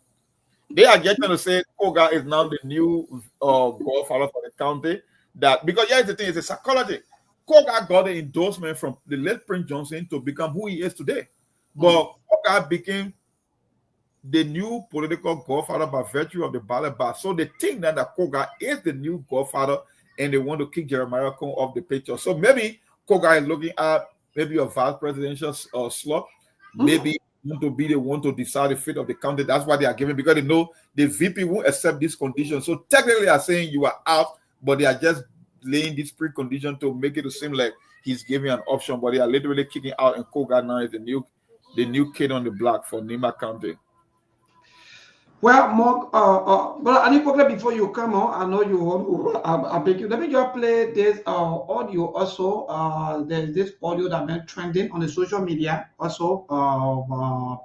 They are just going to say Koga is now the new godfather for the county. That because here's the thing, it's a psychology. Koga got the endorsement from the late Prince Johnson to become who he is today. But Koga became the new political godfather by virtue of the ballot box. So they think that Koga is the new godfather and they want to kick Jeremiah Kun off the picture. So maybe Koga is looking at maybe a vice presidential slot. Maybe want to be the one to decide the fate of the county. That's why they are giving, because they know the VP won't accept this condition. So technically they are saying you are out, but they are just laying this precondition to make it seem like he's giving an option, but they are literally kicking out, and Koga now is the new kid on the block for Nema County. Well, Mark, but Anipokle, before you come on, I know you want. I beg you. Let me just play this audio. Also, there's this audio that been trending on the social media. Also,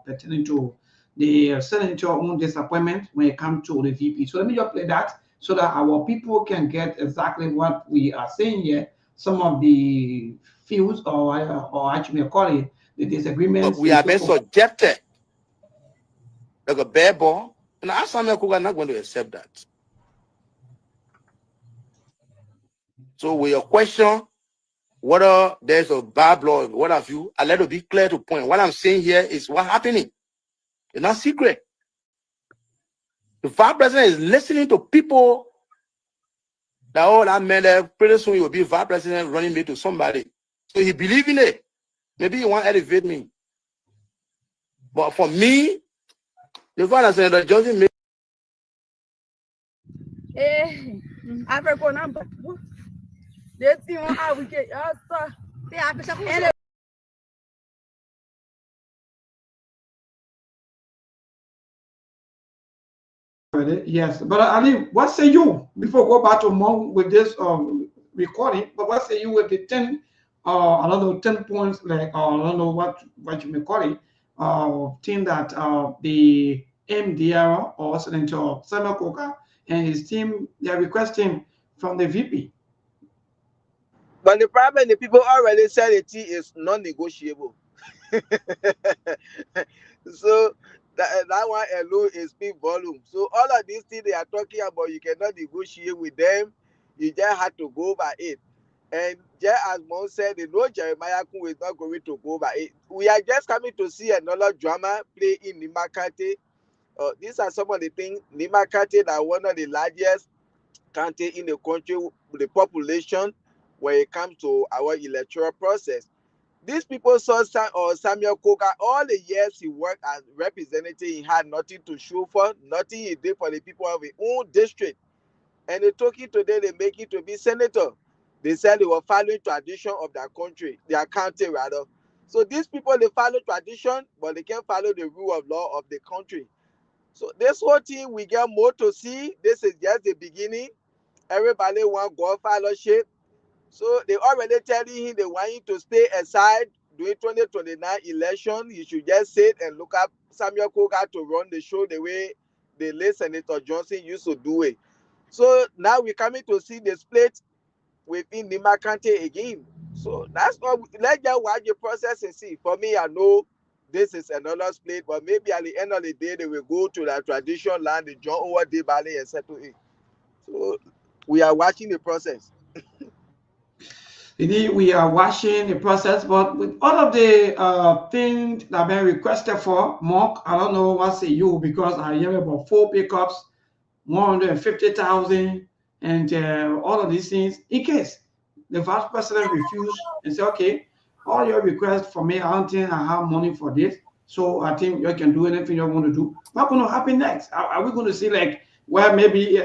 pertaining to the senator own disappointment when it comes to the VP. So let me just play that so that our people can get exactly what we are saying here. Some of the views, or actually call it the disagreements. But we have been subjected like a bare ball. And I Samuel Koga not going to accept that. So with your question, whether there's a bad blood, what have you, I let it be clear to point. What I'm saying here is what's happening. It's not secret. The vice president is listening to people that all that man there pretty soon he will be vice president running me to somebody. So he believe in it. Maybe he want to elevate me. But for me, the father said that Johnson made. I forgot number. Let's see how we get. Yes, but Ali, what say you before we go back to more with this recording? But what say you with the 10, I don't know, 10 points, like I don't know what you may call it, thing that the MDR or Senator Samuel Koga and his team, they are requesting from the VP. But the problem, the people already said it is non-negotiable. So that one alone is big volume. So all of these things they are talking about, you cannot negotiate with them. You just have to go by it. And just as Mon said, they know Jeremiah Kun is not going to go by it. We are just coming to see another drama play in Nema County. These are some of the things. Nema County that one of the largest county in the country with the population when it comes to our electoral process. These people saw Samuel Koga, all the years he worked as representative, he had nothing to show for, nothing he did for the people of his own district. And they took it today, they make it to be senator. They said they were following tradition of their country, their county rather. So these people, they follow tradition, but they can't follow the rule of law of the country. So this whole thing, we get more to see. This is just the beginning. Everybody want God fellowship. So they already telling him they want him to stay aside doing 2029 election, he should just sit and look up Samuel Koga to run the show the way the late Senator Johnson used to do it. So now we're coming to see the split within Nima County again. So that's what let's just watch the process and see. For me, I know this is another split, but maybe at the end of the day, they will go to the traditional land, the John over the Valley, and settle it. So we are watching the process. Indeed, we are watching the process, but with all of the things that have been requested for, Mark, I don't know what say you, because I hear about 4 pickups, 150,000, and all of these things. In case the vice president refuse and say, okay, all your requests for me, I don't think I have money for this, so I think you can do anything you want to do. What's going to happen next? Are we going to see like where maybe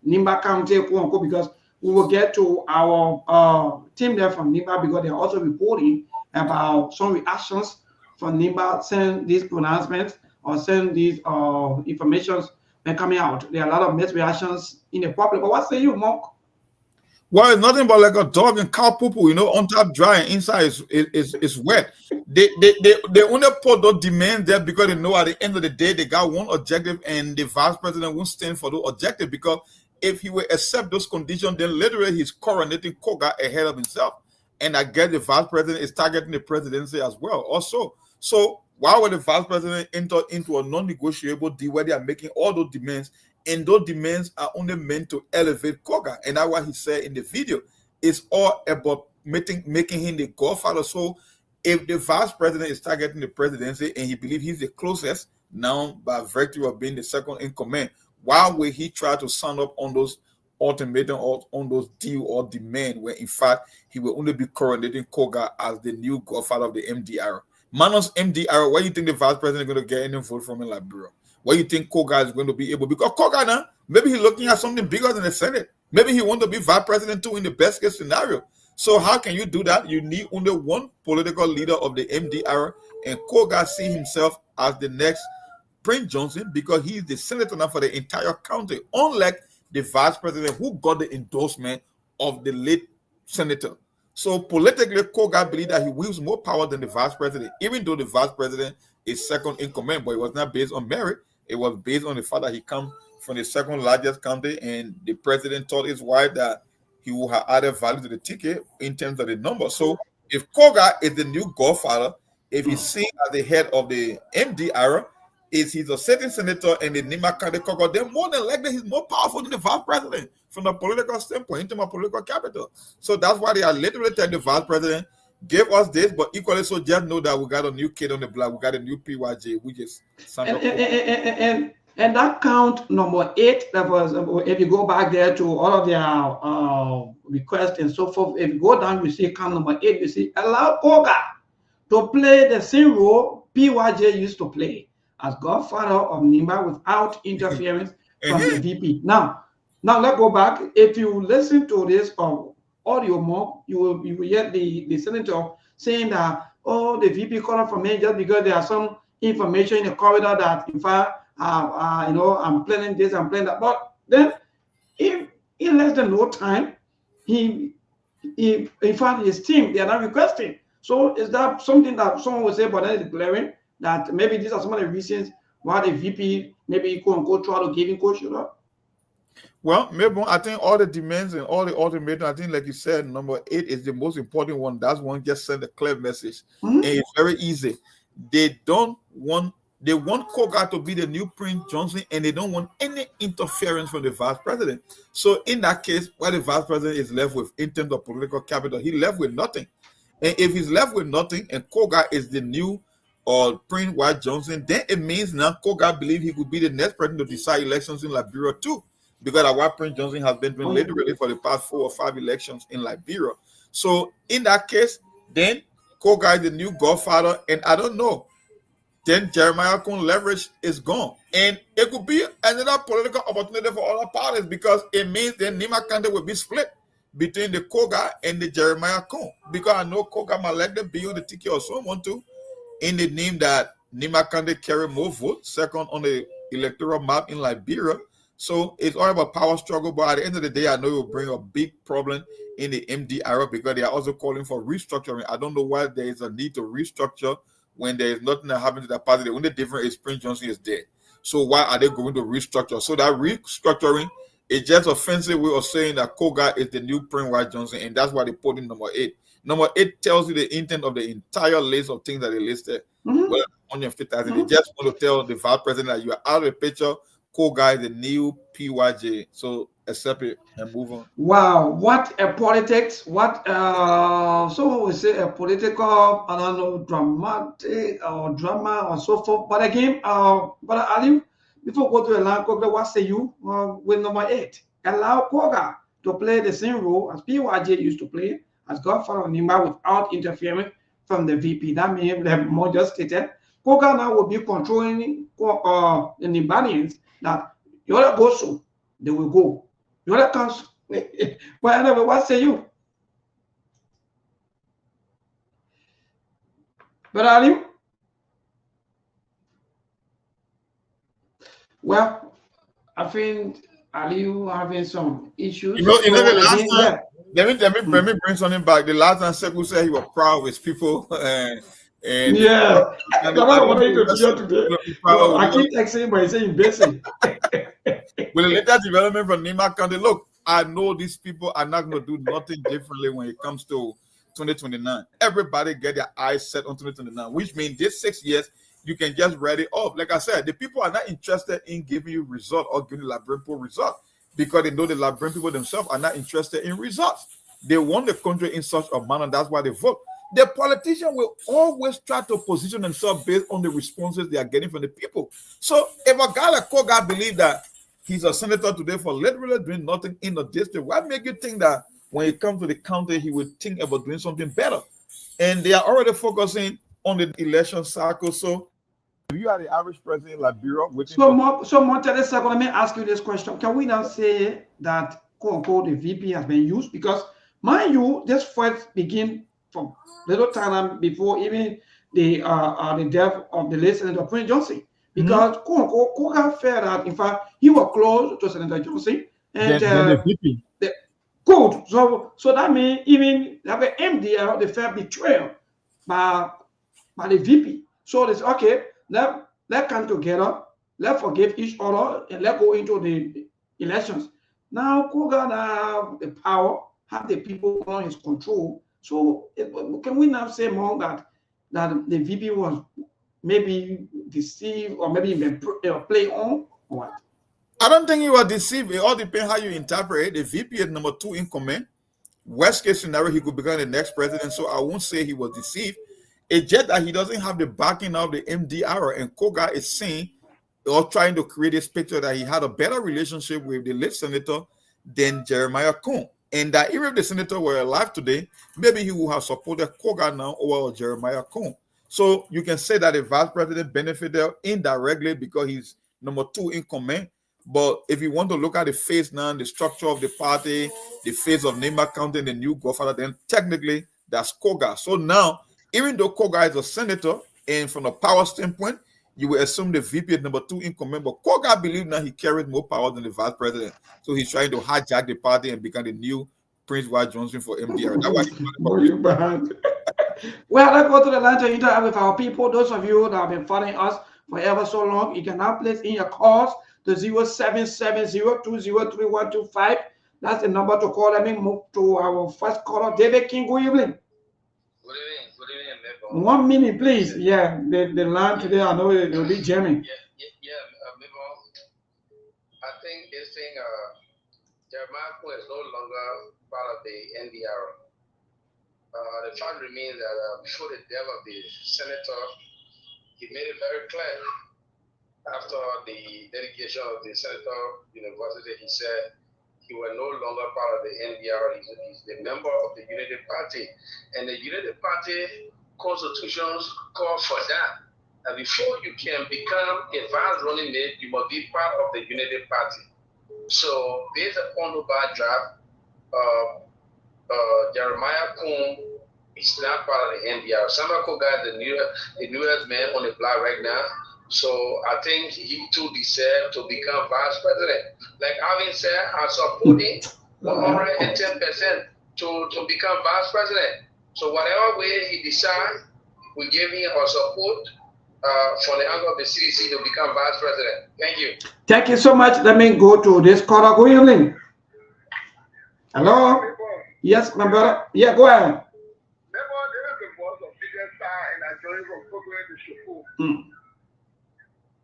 Nimba County, quote unquote, because we will get to our team there from Nimba, because they're also reporting about some reactions from Nimba, send these pronouncements or send these informations coming out. There are a lot of misreactions in the public. But what say you, Mark? Well, it's nothing but like a dog and cow poo, you know, on top dry and inside is wet. They only put those demands there because they know at the end of the day they got one objective, and the vice president won't stand for those objectives, because if he will accept those conditions, then literally he's coronating Koga ahead of himself. And I guess the vice president is targeting the presidency as well. Also, so why would the vice president enter into a non-negotiable deal where they are making all those demands, and those demands are only meant to elevate Koga? And that's what he said in the video. It's all about making him the godfather. So if the vice president is targeting the presidency and he believes he's the closest now by virtue of being the second in command, why will he try to sign up on those ultimatum or on those deal or demand, where in fact he will only be coronating Koga as the new godfather of the MDR? Manos MDR, where you think the vice president is going to get any vote from in Liberia? Where you think Koga is going to be able? Because Koga now, maybe he's looking at something bigger than the Senate. Maybe he wants to be vice president too in the best case scenario. So how can you do that? You need only one political leader of the MDR, and Koga see himself as the next Prince Johnson, because he is the senator now for the entire county, unlike the vice president who got the endorsement of the late senator. So politically, Koga believed that he wields more power than the vice president, even though the vice president is second in command, but it was not based on merit. It was based on the fact that he comes from the second largest county, and the president told his wife that he will have added value to the ticket in terms of the number. So if Koga is the new godfather, if he's seen as the head of the MDR, is he's a sitting senator in the Nima County, Koga, then more than likely he's more powerful than the vice president from the political standpoint, in terms of political capital. So that's why they are literally telling the vice president, give us this, but equally so just know that we got a new kid on the block, we got a new PYJ, we just and that count number 8, that was, if you go back there to all of their requests and so forth, if you go down, you see count number 8, you see allow Koga to play the same role PYJ used to play as godfather of Nimba without interference from the VP. Now let's go back. If you listen to this audio more, you will hear the senator saying that, oh, the VP called for me just because there are some information in the corridor that in fact I'm planning this, I'm planning that. But then if in less than no time, he in fact his team, they are not requesting. So is that something that someone would say, but then declaring that maybe these are some of the reasons why the VP maybe quote unquote try to give him coach? Well, maybe I think all the demands and all the ultimatum, I think like you said, number 8 is the most important one. That's one just send a clear message. And it's very easy. They want Koga to be the new Prince Johnson, and they don't want any interference from the vice president. So in that case, what the vice president is left with in terms of political capital, he left with nothing. And if he's left with nothing and Koga is the new Prince White Johnson, then it means now Koga believes he could be the next president to decide elections in Liberia too, because of what Prince Johnson has been doing literally for the past 4 or 5 elections in Liberia. So in that case, then Koga is the new godfather, and I don't know, then Jeremiah Kun leverage is gone. And it could be another political opportunity for other parties, because it means then Nima County will be split between the Koga and the Jeremiah Kun, because I know Koga might let them build the ticket or someone too, in the name that Nima County carry more votes, second on the electoral map in Liberia. So it's all about power struggle. But at the end of the day, I know it will bring a big problem in the MD era because they are also calling for restructuring. I don't know why there is a need to restructure when there is nothing that happened to that party. The only difference is Prince Johnson is dead. So why are they going to restructure? So that restructuring is just a fancy way of saying that Koga is the new Prince White Johnson, and that's why they put in number 8. Number 8 tells you the intent of the entire list of things that they listed. Well, on your 50,000, they just want to tell the vice president that you are out of the picture. Koga is the new PYJ. So accept it and move on. Wow, what a politics, what someone would say a political, I don't know, dramatic or drama or so forth. But again, but Ali, before we go to allow Koga, what say you with number 8? Allow Koga to play the same role as PYJ used to play as Godfather Nimba without interfering from the VP. That means they have more just stated. Koga now will be controlling the Nimbanians that you other go so they will go. You other comes. But anyway, what say you? But Ali? Well, I think Ali having some issues. You know the last again, time, let me bring something back. The last time Sekou said he was proud of his people. And yeah, I want you to hear today. I keep texting by saying busy. With the latest development from Nima County, look, I know these people are not going to do nothing differently when it comes to 2029. Everybody get their eyes set on 2029, which means this 6 years, you can just ready off. Like I said, the people are not interested in giving you result or giving Liberian people result because they know the Liberian people themselves are not interested in results. They want the country in such a manner. That's why they vote. The politician will always try to position themselves based on the responses they are getting from the people. So if a guy like Koga believes that he's a senator today for literally doing nothing in the district, what make you think that when it comes to the county, he would think about doing something better? And they are already focusing on the election cycle. So if you are the average person in Liberia, so Montele, let me ask you this question. Can we now say that quote unquote the VP has been used? Because mind you, this first begin from little time before even the death of the late Senator Prince Johnson. Because quote unquote Koga felt that in fact he was close to Senator Johnson and then the VP. Good. So that means even have an MDL, they felt betrayal by the VP. So they say, okay, let's come together, let's forgive each other, and let's go into the elections. Now Koga have the power, have the people on his control. So can we now say more that the VP was maybe deceived or maybe even play on or what? I don't think you are deceived. It all depends how you interpret it. The VP is number 2 in command. Worst case scenario, he could become the next president. So I won't say he was deceived. It's just that he doesn't have the backing of the MDR, and Koga is saying or trying to create this picture that he had a better relationship with the late senator than Jeremiah Kuhn. And that even if the senator were alive today, maybe he would have supported Koga now over Jeremiah Kuhn. So you can say that the vice president benefited indirectly because he's number 2 in command. But if you want to look at the face now, the structure of the party, the face of Nimba County and the new Godfather, then technically that's Koga. So now, even though Koga is a senator, and from a power standpoint, you will assume the VP is number 2 in command. But Koga believes now he carries more power than the vice president. So he's trying to hijack the party and become the new Prince White Johnson for MDR. That's why well, let's go to the line to interact with our people. Those of you that have been following us for ever so long, you can now place in your calls to 0770-203-125. That's the number to call. Let me move to our first caller, David King. Good evening. Good evening. 1 minute, please. Yeah, the line today, I know it will be jamming. I think this thing, Jeremiah Kuhn is no longer part of the NDR. The fact remains that before the death of the senator, he made it very clear. After the dedication of the senator university, he said he was no longer part of the NDR. He's the member of the Unity Party. And the Unity Party constitutions call for that. And before you can become a vice running mate, you must be part of the Unity Party. So based upon the backdrop, Jeremiah Kuhn is not part of the NDR. Sama Koga is the newest man on the block right now. So I think he too deserves to become vice president. Like Alvin said, I support him 110% to become vice president. So whatever way he decides, we give him our support from the angle of the CDC to become vice president. Thank you. Thank you so much. Let me go to this caller. Good evening. Hello? Yes, my brother. Yeah, go ahead.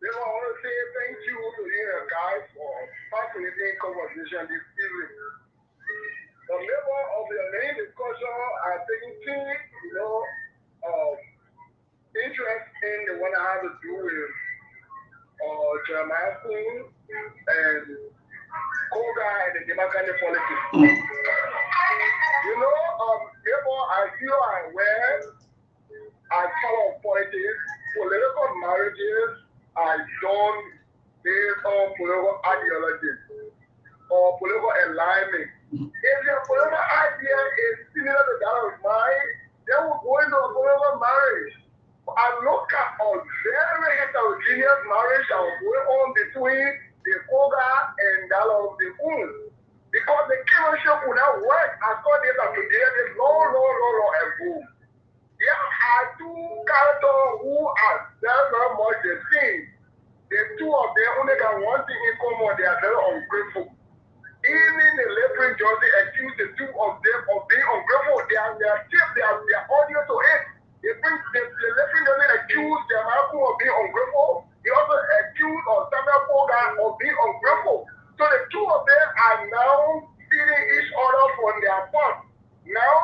They want to say thank you to you guys for facilitating conversation this evening. The member of the main discussion are taking interest in the one I have to do with Jeremiah and Koga and the Democratic politics. As you are aware, as follow politics, political marriages are done based on political ideology or political alignment. If your political idea is similar to that of mine, then we'll go into a political marriage. I look at a very heterogeneous marriage that was going on between the Koga and that of the because the kinship would not work as God is today, this long ago. There are two characters who are very much the same. The two of them only got one thing in common, they are very ungrateful. Even the Leopard Johnson accused the two of them of being ungrateful. They are audience to it. The Leopard Johnson accused Jeremiah of being ungrateful. He also accused Samuel Koga of being ungrateful. So the two of them are now feeding each other from their part. Now,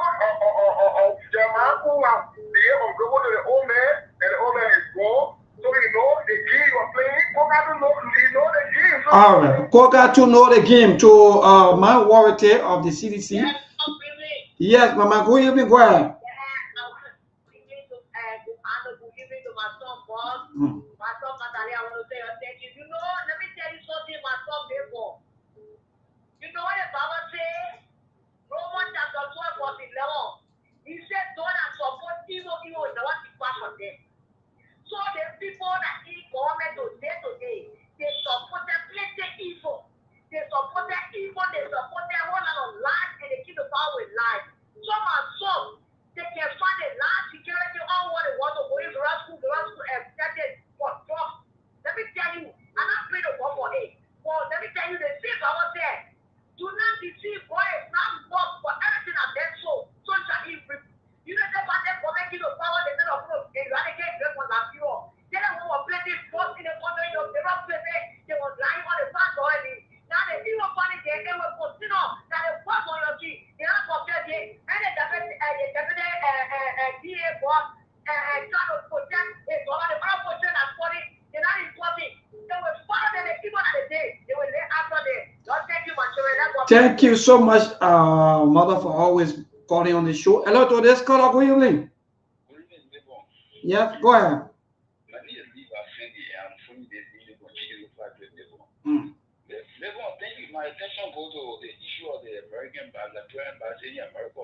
Jeremiah has been ungrateful to the old man, and the old man is gone. So you know the game you are playing. Koga to know the game. So all right, Koga to know the game. To my warranty of the CDC. Yes, Mama, good evening. Go ahead. My son Natalia, I want to say thank you. You know, let me tell you something my son made for. You know what the Bible says? Romans chapter 12 verse 11. He said, don't support evil is the one to pass on them. So the people that in government today, they supported plenty evil. They supported evil, they supported a whole lot of lies, and they keep the power with lies. Some are some. They can find a large security on what they want to go in school, and started for drugs. Let me tell you, I'm not afraid of God for it. But let me tell you, the same Bible said, do not deceive, boy, it's not work for everything I've done so shall he reap. You know, they want them for making the power, they said, eradicate them from that pure. They don't want to play this force in the country, they don't play it, they were lying on the past already. Now they see what funny they will continue, that they force on your team, they don't compare it, and they definitely DA boss, and try to protect it, but the other person that's funny, they're not important. They will follow them, the people that they did, they will lay after them. Don't thank you, my children. Thank you so much, Mother, for always calling on the show. Hello to this caller. Good evening. Yes, go ahead. My attention goes to the issue of the American embassy in America.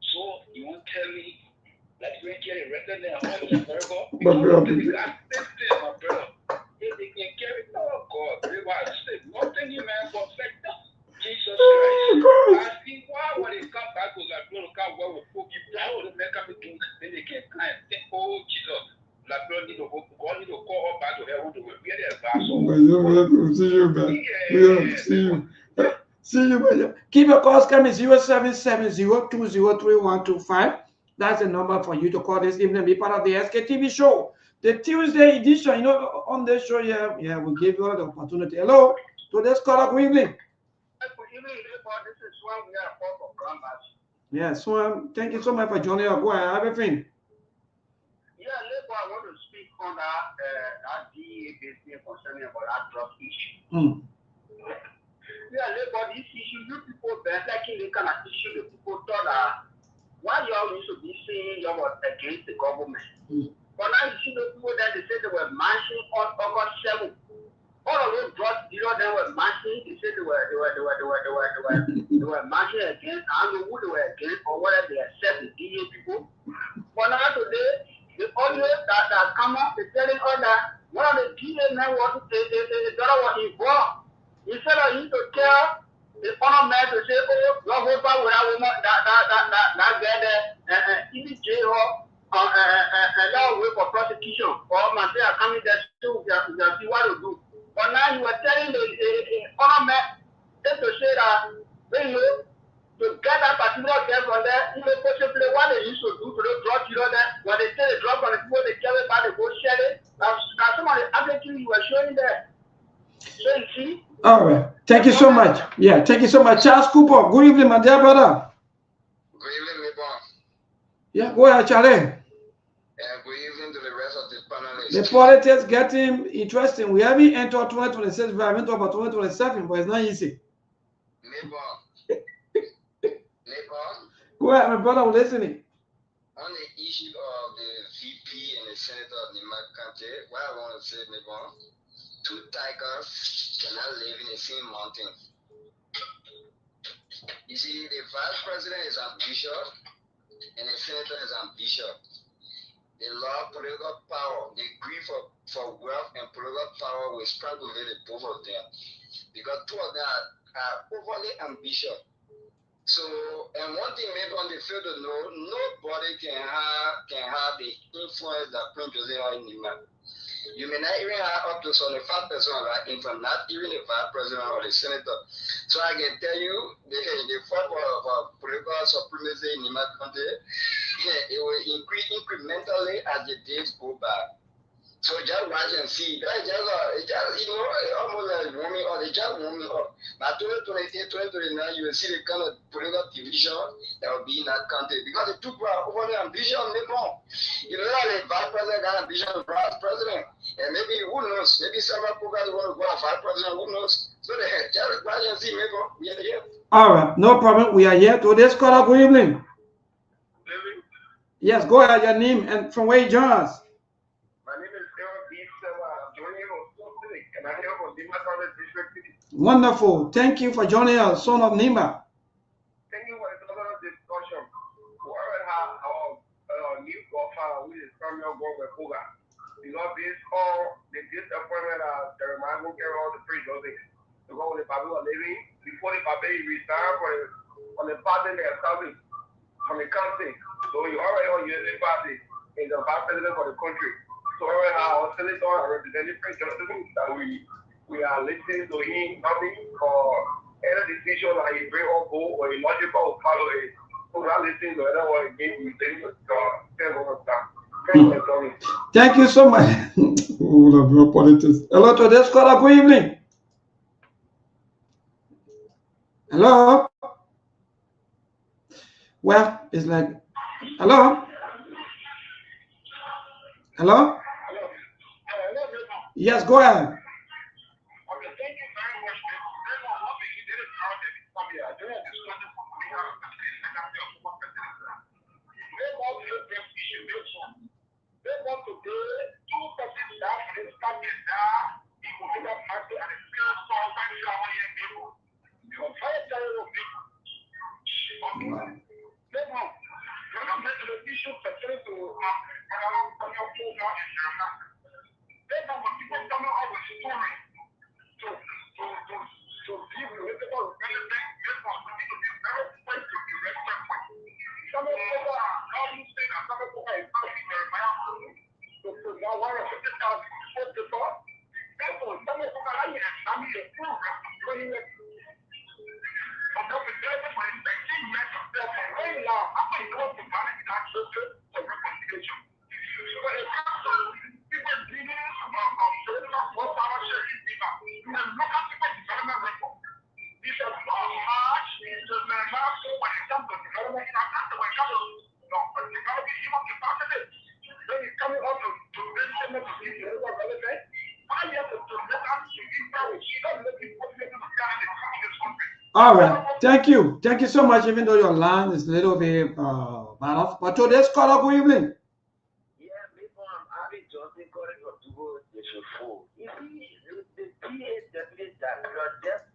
So you won't tell me that you ain't getting resident home in America? My brother. If they can carry God, they will say nothing you man for sector. Jesus Christ. I see why when they come back to that little car where we put you down to make up again, then they can kind of think, oh Jesus. Like God need to call up back to heaven to repair their vessel. See you, man. Yeah, see you. See you, man. Keep your calls coming 0770-203-125. That's the number for you to call this evening. Be part of the SKTV show. The Tuesday edition, you know, on this show, yeah, we give you all the opportunity. Hello, to this caller, good evening. Yeah, Swam, thank you so much for joining us. Go ahead, have a thing. Yeah, Labour, I want to speak on that DA business concerning about that drug issue. Yeah, Labour, this issue, you people better taking the kind of issue that people thought that why y'all used to be saying y'all was against the government. But now you see the people that they said they were marching on August 7th. All of those drug dealers that were marching, they said they were marching against, I don't know who they were against or whether they accept the DA people. But now today, the audio that come up is telling us that PA network, the daughter was involved. Instead of him to tell the honor man to say, oh, your whole power with that woman, that guy there, in the jail, allow way for prosecution, or man say, I'm coming there too, we have see what to do. But now you are telling the honor man just to say that, when you to get that particular girl from there, you know, possibly what they used to do to those drug dealers there, when they take the drug from the people, they carry it back, they go share it. That's some of the attitude you were showing there. So you see? All right. Thank you so much. Yeah, thank you so much. Charles Cooper, good evening, my dear brother. Good evening, my boy. Yeah, go ahead, Charlie. Good evening to the rest of the panelists. The politics getting interesting. We haven't entered 2026, we haven't talked about 2027, but it's not easy. Go ahead, my brother, I'm listening. On the issue of the VP and the Senator of the County, what I want to say, maybe, two tigers cannot live in the same mountain. You see, the vice president is ambitious and the senator is ambitious. They love political power. They greed for wealth and political power will struggle with the both of them. Because two of them are overly ambitious. So, and one thing maybe on the field to know, nobody can have the influence that Prince Jose has in the man. You may not even have up to 75% of that influence, not even the vice president or the senator. So I can tell you, the fight for political supremacy in the country, it will increase incrementally as the days go by. So just watch and see. That's just, you know, almost like warming up. They just warming up. By 2028, 2029, you will see the kind of political division that will be in that country. Because the two people are overly ambitious, maybe more. You know, the vice president got ambition to vice president. And maybe, who knows, maybe several people want to go to vice president, who knows. So they just watch and see, maybe we are here. All right, no problem. We are here. Today's caller, good evening. Yes, go ahead, your name and from where you join us. Wonderful. Thank you for joining us, son of Nima. Thank you for the discussion. We already have our new governor, which is Samuel Gomez-Koga. Because this disappointment that Jeremiah will carry all the three buildings to go with the Bible living before the Bible resigned on the party they established from the country. So you already on using party in the vice president for the country. So already have our senator and representative that we are listening to him coming for any decision that he bring on board or a logical or follow it. So we are listening to anyone again, we think it's Thank you so much. Hello, today's caller, good evening. Hello. Well, it's like, hello. Hello. Yes, go ahead. All right, thank you so much. Even though your line is a little bit bad off, but today's caller, good evening.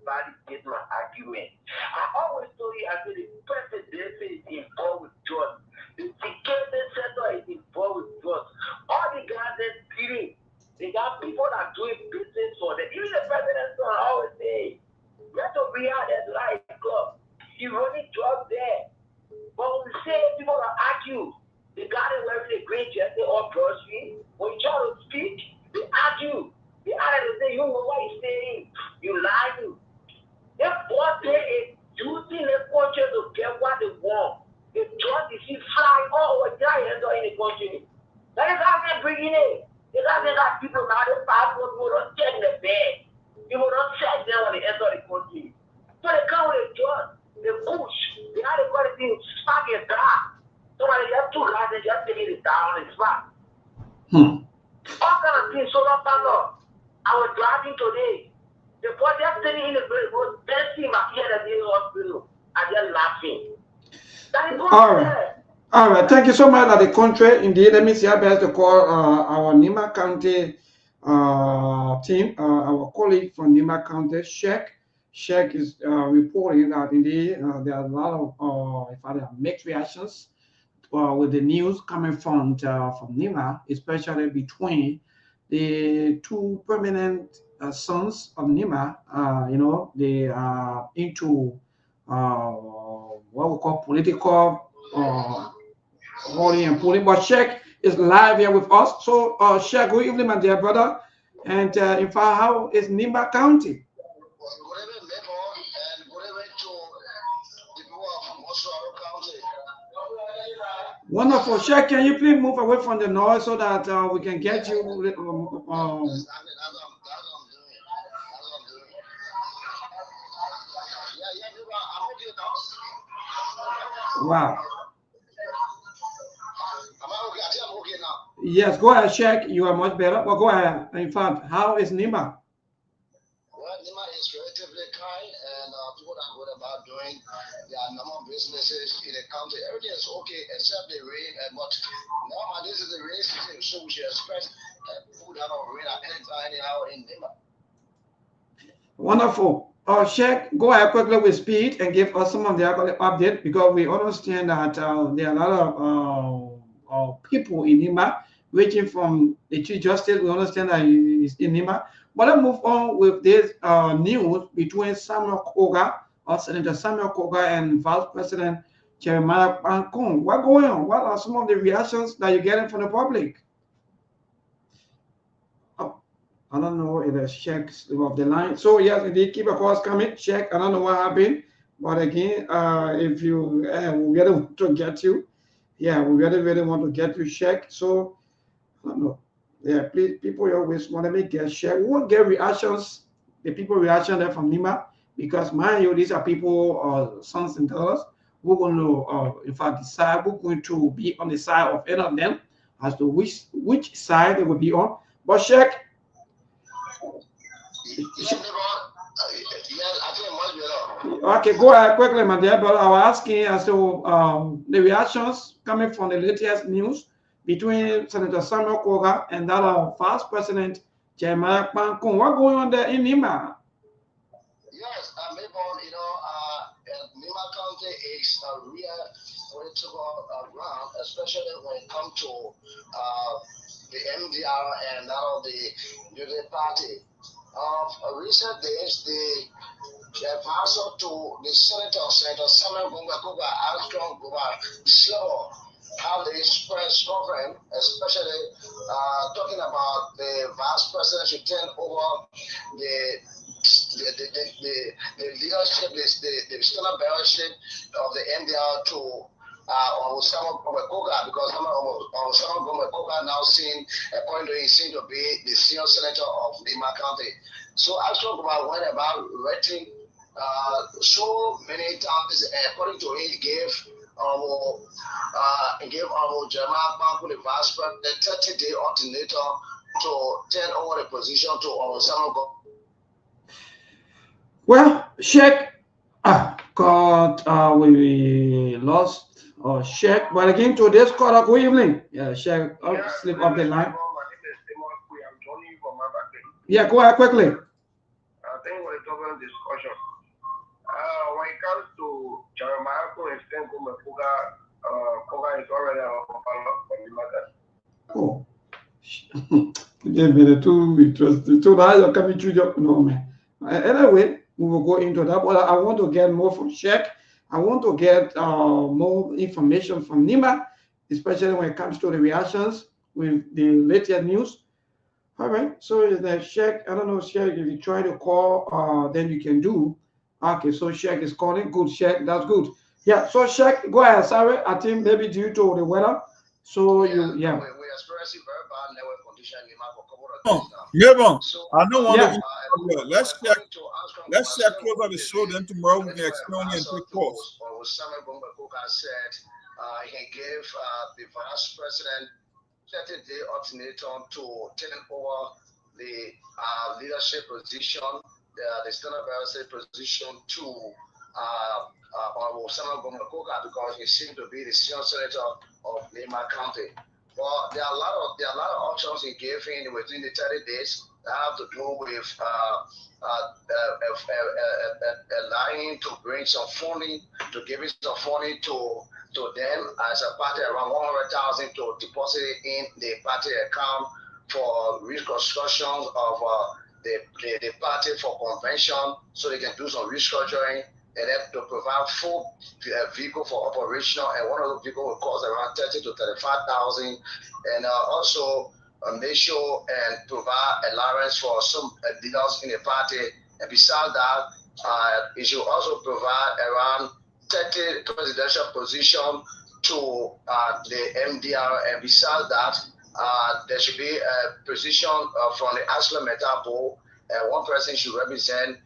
Validate my argument. I always told you, I said the president is involved with drugs. The security sector is involved with drugs. All the guys that stealing, they got people that are doing business for them. Even the president's son always say, you have to be out at light club. You only job there. But when we say people are argue, the guy that wearing the green jersey or grocery, when you try to speak, they argue. They argue to say, you know what you're saying. You lie to. They bought it using the country to get what they want. They try to see fly all over giants in the country. That is how they're bringing it. It's how they got people now, the passport, people don't check the bed. People don't check them when they enter the country. So they come with a gun, they push. They have the quality spark and drop. Somebody just two guys and just take it down and spark. All kind of things, solar panel. I was driving today. The boy just sitting in the road, dancing my head at the hospital. And they're laughing. That is what All right, thank you so much at the country. Indeed, let me see how best to call our Nima County team, our colleague from Nima County, Sheikh. Sheikh is reporting that indeed there are a lot of mixed reactions with the news coming from Nima, especially between the two permanent sons of Nima. You know, they are into what we call political holding and pulling. But Sheikh is live here with us. So Sheikh, good evening, my dear brother. And in fact, how is Nima County? Wonderful. Sheikh, can you please move away from the noise so that we can get you? Wow. Yes, go ahead, Sheikh. You are much better. Well, go ahead. In fact, how is Nima? Well, Nima is relatively kind, and people are good about doing their normal businesses in the county. Everything is okay except the rain. But now this is the rain season, so we should expect food out of rain at any time anyhow in Nima. Wonderful. Sheikh, go ahead quickly with speed and give us some of the update, because we understand that there are a lot of people in Nima waiting from the Chief Justice. We understand that he is in Nima. But let's move on with this news between Samuel Koga, or Senator Samuel Koga, and Vice President Jeremiah Pankong. What's going on? What are some of the reactions that you're getting from the public? I don't know if the Sheikh of the line. So yes, indeed, keep a calls coming. Sheikh, I don't know what happened, but again, if you we really want to get you, yeah, we really want to get you, Sheikh. So I don't know. Yeah, please, people you always want to get Sheikh. We won't get reactions, the people reaction there from Nima, because mind you, these are people, sons and daughters, who are going to, in fact, decide who's going to be on the side of any of them as to which side they will be on. But Sheikh. Okay, go ahead quickly, my dear brother. I was asking as to the reactions coming from the latest news between Senator Samuel Koga and that of Vice President Jeremiah Pankong. What's going on there in Nima? Yes, you know, Nima County is a real political ground, especially when it comes to the MDR and that of the Unity Party. Recent days, the chairperson to the Senator Samuel Koga, Armstrong Slow, how they express sovereign, especially talking about the vice president should turn over the leadership, the external bearership of the NDR to Samuel Koga, because Samuel Koga now seen, according to him, seen to be the senior senator of Nima County. So I talk about when about writing so many times, according to him, he gave Jeremiah Pankong, the vice president, 30-day alternator to turn over the position to Samuel. Well, Sheikh, we lost Sheikh, but again to this call, good evening. Yeah, Sheikh, slip off the line. Yeah, go ahead quickly. I think we're talking discussion. When it comes to Jeremiah and Koga is already on the matter. Oh, Too interesting. So now you're coming through your no man. Anyway, we will go into that. But I want to get more from Sheikh. I want to get more information from Nima, especially when it comes to the reactions with the latest news. All right. So the Sheikh, I don't know, Sheikh, if you try to call, then you can do. Okay, so Sheikh is calling. Good, Sheikh. That's good. Yeah. So Sheikh, go ahead. Sorry, I think maybe due to the weather. So you, yeah. We're experiencing very bad network condition in Lima for a couple of Oh, days now. yeah, man. I don't want Yeah. to. Let's check closer the show. Then tomorrow we can explain and take calls. Samuel Bombakoka said he gave the vice president 30-day ultimatum to take over the leadership position, the standard bearer position to Samuel Bombakoka because he seemed to be the senior senator of Lima County. But there are a lot of options he gave in within the 30 days that have to do with allowing to bring some funding, to giving some funding to them as a party, around 100,000 to deposit in the party account for reconstruction of the party for convention, so they can do some restructuring. And then to provide full vehicle for operational, and one of the vehicles will cost around 30 to 35,000, and also make sure and provide allowance for some leaders in the party. And besides that, it should also provide around 30 presidential position to the MDR. And besides that, there should be a position from the Aslam Metal Board, and one person should represent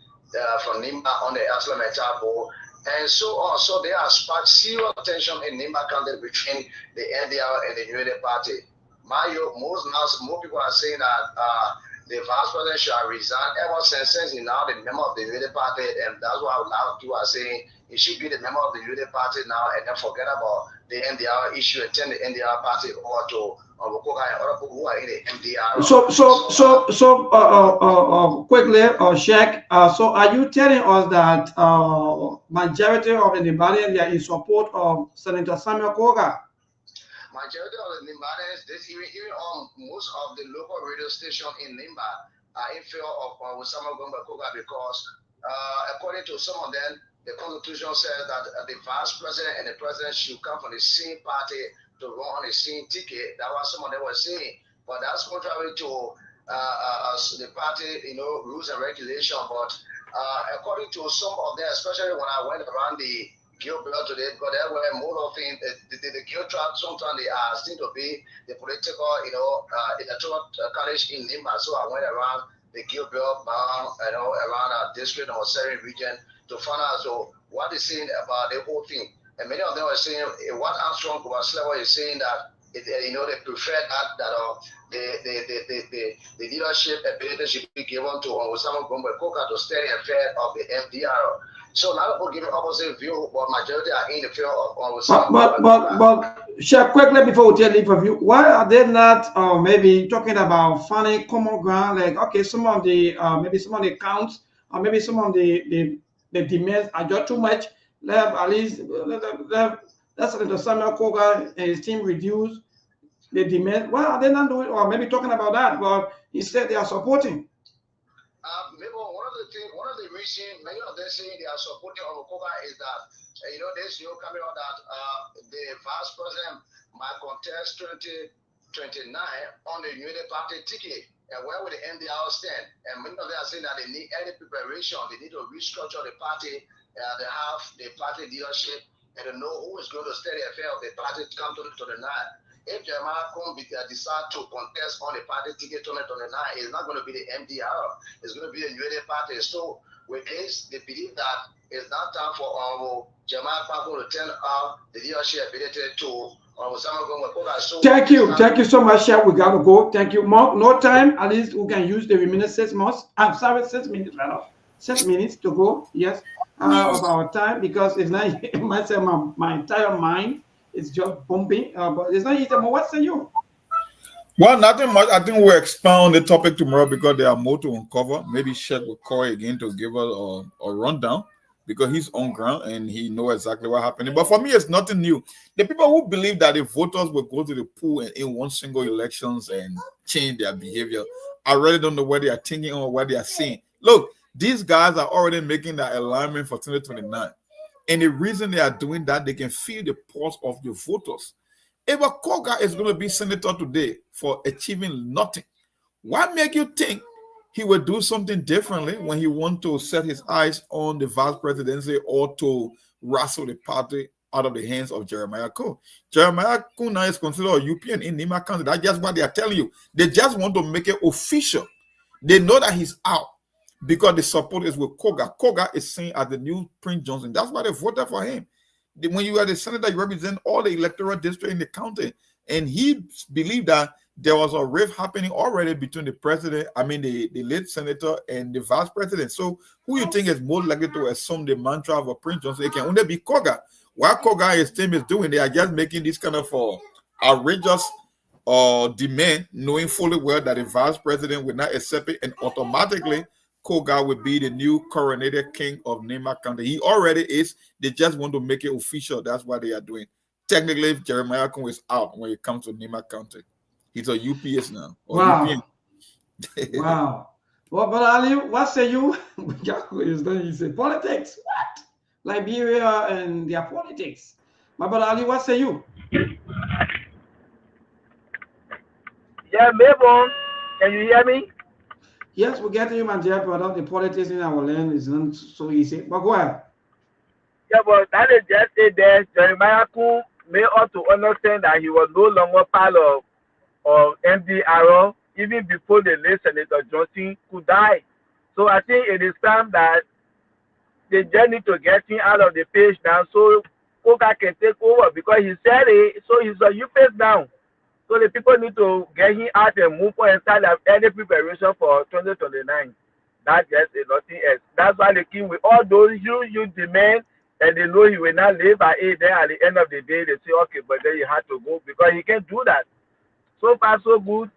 from Nimba on the Aslam Metal Board, and so on. So there are sparked serious tension in Nimba County between the NDR and the Unity Party. More people are saying that the vice president should resign ever since he's now the member of the Unity Party, and that's why a lot of people are saying he should be the member of the Unity Party now and then forget about the NDR issue and turn the NDR party over to Okoka and other people who are in the MDR. Quickly, Sheikh, so are you telling us that majority of the Nibalians are in support of Senator Samuel Koga? Majority of the Nimbadians, even on most of the local radio stations in Nimba are in favor of Samuel Koga because according to some of them, the Constitution says that the vice president and the president should come from the same party to run on the same ticket. That was some of them were saying, but that's contrary to the party, rules and regulation. But according to some of them, especially when I went around the Guild Belt today, because there were more of things. The Guild Trap sometimes they are seem to be the political, electoral college in Lima. So I went around the Guild Belt, around our district or certain region to find out what they're saying about the whole thing. And many of them were saying what Armstrong was saying that they prefer that the leadership ability should be given to Osama Koka to steady affair of the FDR. So a lot of people give an opposite view, but majority are in the field of Osama. But Sheikh, quickly before we leave of you, why are they not maybe talking about finding common ground? Like, okay, some of the maybe some of the counts, or maybe some of the demands are just too much. At least that's the Samuel Koga and his team reduce the demand. Why are they not doing, or maybe talking about that? But instead they are supporting. One of the reasons many of them saying they are supporting Koga is that there's coming out that the vice president might contest 2029 on the Unity Party ticket. And where would the NDR stand? And many of them are saying that they need any preparation. They need to restructure the party. They have the party leadership and to know who is going to steady the affair of the party to come to the night. If Jeremiah decide to contest on the party ticket 2029, it's not going to be the MDR. It's going to be the Unity Party. So with this, they believe that it's not time for Jeremiah to turn out the leadership ability to Thank you so much, Chef. We gotta go. Thank you. No time. At least we can use the remaining 6 months. I'm sorry, 6 minutes. 6 minutes to go. Yes, of our time because it's not myself. My entire mind is just bumping. But it's not easy. But what say you? Well, nothing much. I think we'll expound the topic tomorrow because there are more to uncover. Maybe Sheikh will call again to give us a rundown, because he's on ground and he knows exactly what happening. But for me, it's nothing new. The people who believe that the voters will go to the pool and in one single elections and change their behavior. I really don't know what they are thinking or what they are saying. Look, these guys are already making that alignment for 2029. And the reason they are doing that, they can feel the pulse of the voters. If a Koga is going to be senator today for achieving nothing, what make you think he will do something differently when he wants to set his eyes on the vice presidency or to wrestle the party out of the hands of Jeremiah Coe? Jeremiah Coe now is considered a UPN in Nima County. That's just what they are telling you. They just want to make it official. They know that he's out because the support is with Koga. Koga is seen as the new Prince Johnson. That's why they voted for him. When you are the senator, you represent all the electoral district in the county. And he believed that there was a rift happening already between the president, the late senator, and the vice president. So who you think is more likely to assume the mantra of a Prince Johnson? It can only be Koga. What Koga and his team is doing, they are just making this kind of outrageous demand, knowing fully well that the vice president will not accept it, and automatically Koga will be the new coronated king of Nema County. He already is. They just want to make it official. That's what they are doing. Technically, Jeremiah Coe is out when it comes to Nema County. He's a UPS now. Wow. Wow. Well, but Ali, what say you? He said politics. What? Liberia and their politics. My brother Ali, what say you? Yeah, Mabel, can you hear me? Yes, we're getting you, my dear brother. The politics in our land is not so easy. But go ahead. Yeah, but that is just it there. Jeremiah Coe may ought to understand that he was no longer part of MDR even before the late Senator Johnson could die. So I think it is time that they just need to get him out of the page now so Koga can take over, because he said it, so he's a UPS now. So the people need to get him out and move on and start any preparation for 2029. That's just nothing else. That's why the king with all those huge demand, and they know he will not live by it. Then at the end of the day, they say, okay, but then you have to go, because he can't do that. So far, so good.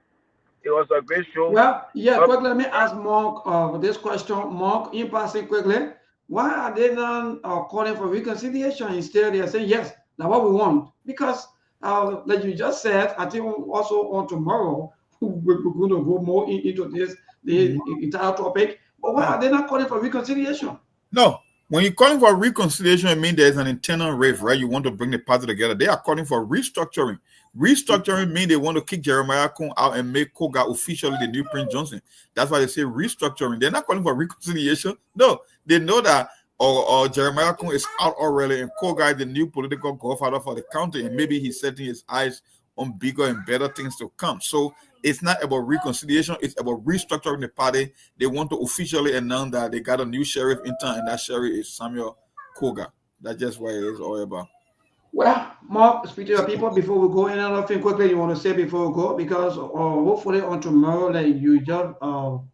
It was a great show. Well, yeah, quickly, let me ask Mark this question. Mark, in passing quickly, why are they not calling for reconciliation? Instead, they are saying, yes, that's what we want. Because, like you just said, I think also on tomorrow, we're going to go more into this, the entire topic. But why are they not calling for reconciliation? No. When you're calling for reconciliation, it means there's an internal rift, right? You want to bring the party together. They are calling for restructuring. Restructuring means they want to kick Jeremiah Coe out and make Koga officially the new Prince Johnson. That's why they say restructuring. They're not calling for reconciliation. No, they know that Jeremiah Coe is out already, and Koga is the new political godfather for the county, and maybe he's setting his eyes on bigger and better things to come. So it's not about reconciliation, it's about restructuring the party. They want to officially announce that they got a new sheriff in town, and that sheriff is Samuel Koga. That's just what it is all about. Well, Mark, speak to your people before we go. Another thing quickly you want to say before we go, because hopefully on tomorrow, like you just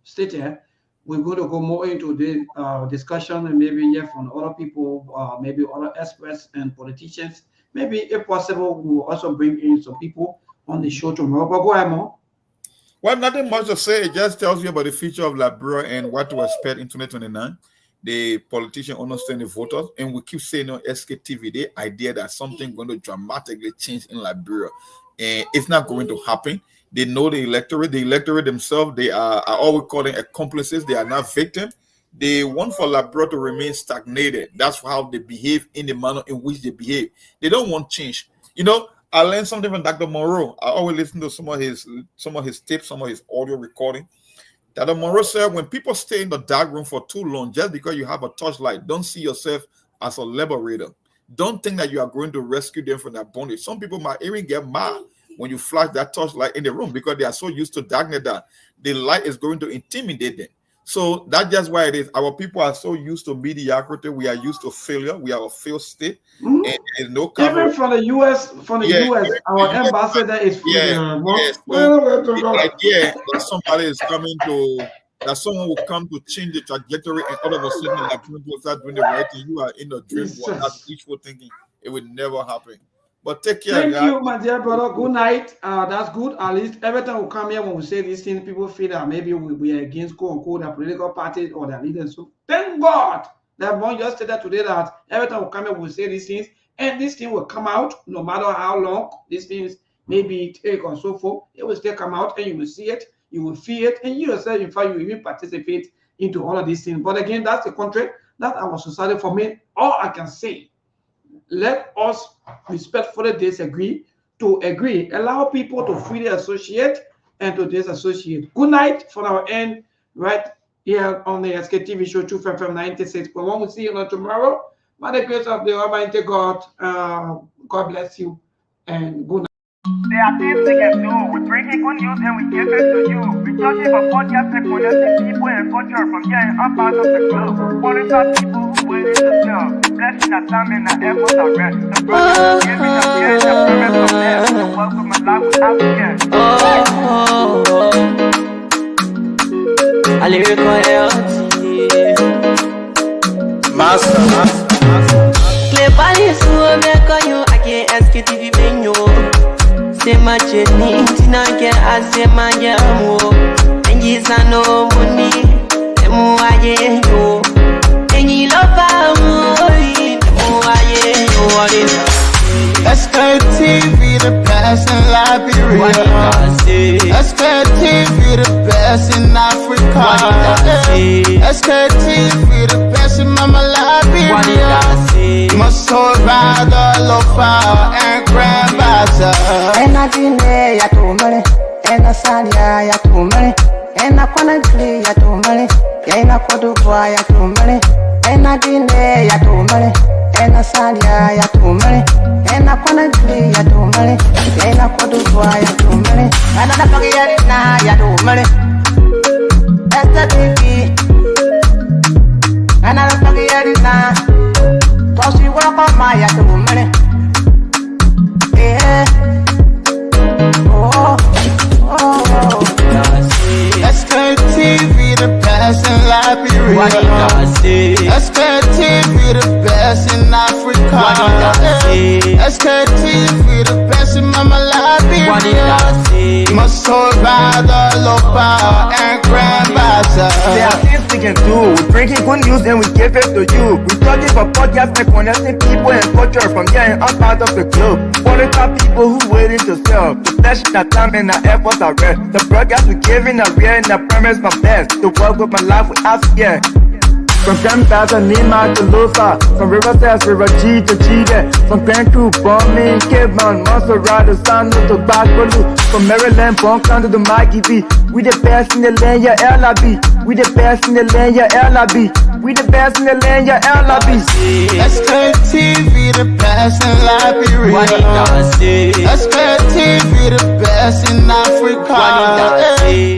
stated, we're going to go more into the discussion, and maybe hear from other people, maybe other experts and politicians. Maybe, if possible, we'll also bring in some people on the show tomorrow. But go ahead, Mark. Well, nothing much to say. It just tells you about the future of Liberia and what to expect in 2029. The politicians understand the voters, and we keep saying on Sktv the idea that something going to dramatically change in Liberia, and it's not going to happen. They know the electorate themselves, they are always calling accomplices. They are not victims. They want for Liberia to remain stagnated. That's how they behave, in the manner in which they behave. They don't want change. You know, I learned something from Dr. Monroe. I always listen to some of his tapes, some of his audio recording. Dr. Monroe said, when people stay in the dark room for too long, just because you have a torchlight, don't see yourself as a liberator. Don't think that you are going to rescue them from that bondage. Some people might even get mad when you flash that torchlight in the room because they are so used to darkness that the light is going to intimidate them. So that's just why it is. Our people are so used to mediocrity. We are used to failure. We are a failed state. And there is no cover. Even from the US, our ambassador is from the idea that somebody is coming to, that someone will come to change the trajectory, and all of a sudden, like people start doing the right thing. You are in the dream world. That's wishful thinking. It will never happen. But take care. Thank you, my dear brother. Good night. That's good. At least every time we come here, when we say these things, people feel that maybe we are against quote unquote the political parties or their leaders. So thank God that one just said that today, that every time we come here, we say these things, and this thing will come out no matter how long these things maybe take or so forth, it will still come out and you will see it, you will feel it, and you yourself, in fact, you will even participate into all of these things. But again, that's the country that our society. For me, all I can say, let us respectfully disagree to agree, allow people to freely associate and to disassociate. Good night from our end, right here on the Sktv show 2FM 96.1. We'll see you on tomorrow. By the grace of the Almighty God, God bless you and good night. There are things we can do. We bring in good news and we give it to you. We talking about podcast and connecting people and culture from here and up out of the globe. Qualified people who waiting to sell. Blessing our time and our efforts are rest. The brothers giving us care and the promise of them. The welcome and life with Africa. A lyrical Master. Clay Paris, who make you again Sktv-Lib. Say my journey, Tina get as a man, and he's no money, and you, and you love Sktv, the best in Liberia. Sktv, the best in Africa. Sktv, the best in Mama Liberia. Muscle Rider, Lofa, and Grandmaster. And I delay ya to money, and I salia ya to money, and I connectly ya to money, and I could do ya to money, and I delay ya to money, and I salia ya to money, and I connectly ya to money, and I could do ya to money, and I forget it now ya to money. That's the TV, and I forget it now. Cause you work on my ya to money. Yeah. Sktv, the best in Liberia. Sktv, the best in Africa. Sktv, the best in Mama Liberia. Muscle Rider, Lopa, and Grandmaster. There are things we can do. We bring in good news and we give it to you. We talking about podcast and connecting people and culture from here and up out of the globe. Qualified people who waiting to sell. The blessing our time and our efforts are rest. The broadcast we giving a real and I promise my best. The work with my life with Africa. From Grandfather Nima to Lufa, from Riverside, River G to Chile, from Grand Crew, Bombing, Cape Mount, Montserrat, Sano to Backbaloo, from Maryland, Bonkan to the Mikey B. We the best in the land, yeah, LIB. We the best in the land, yeah, LIB. We the best in the land, yeah, LIB. Sktv, the best in Liberia. Sktv, the best in Africa.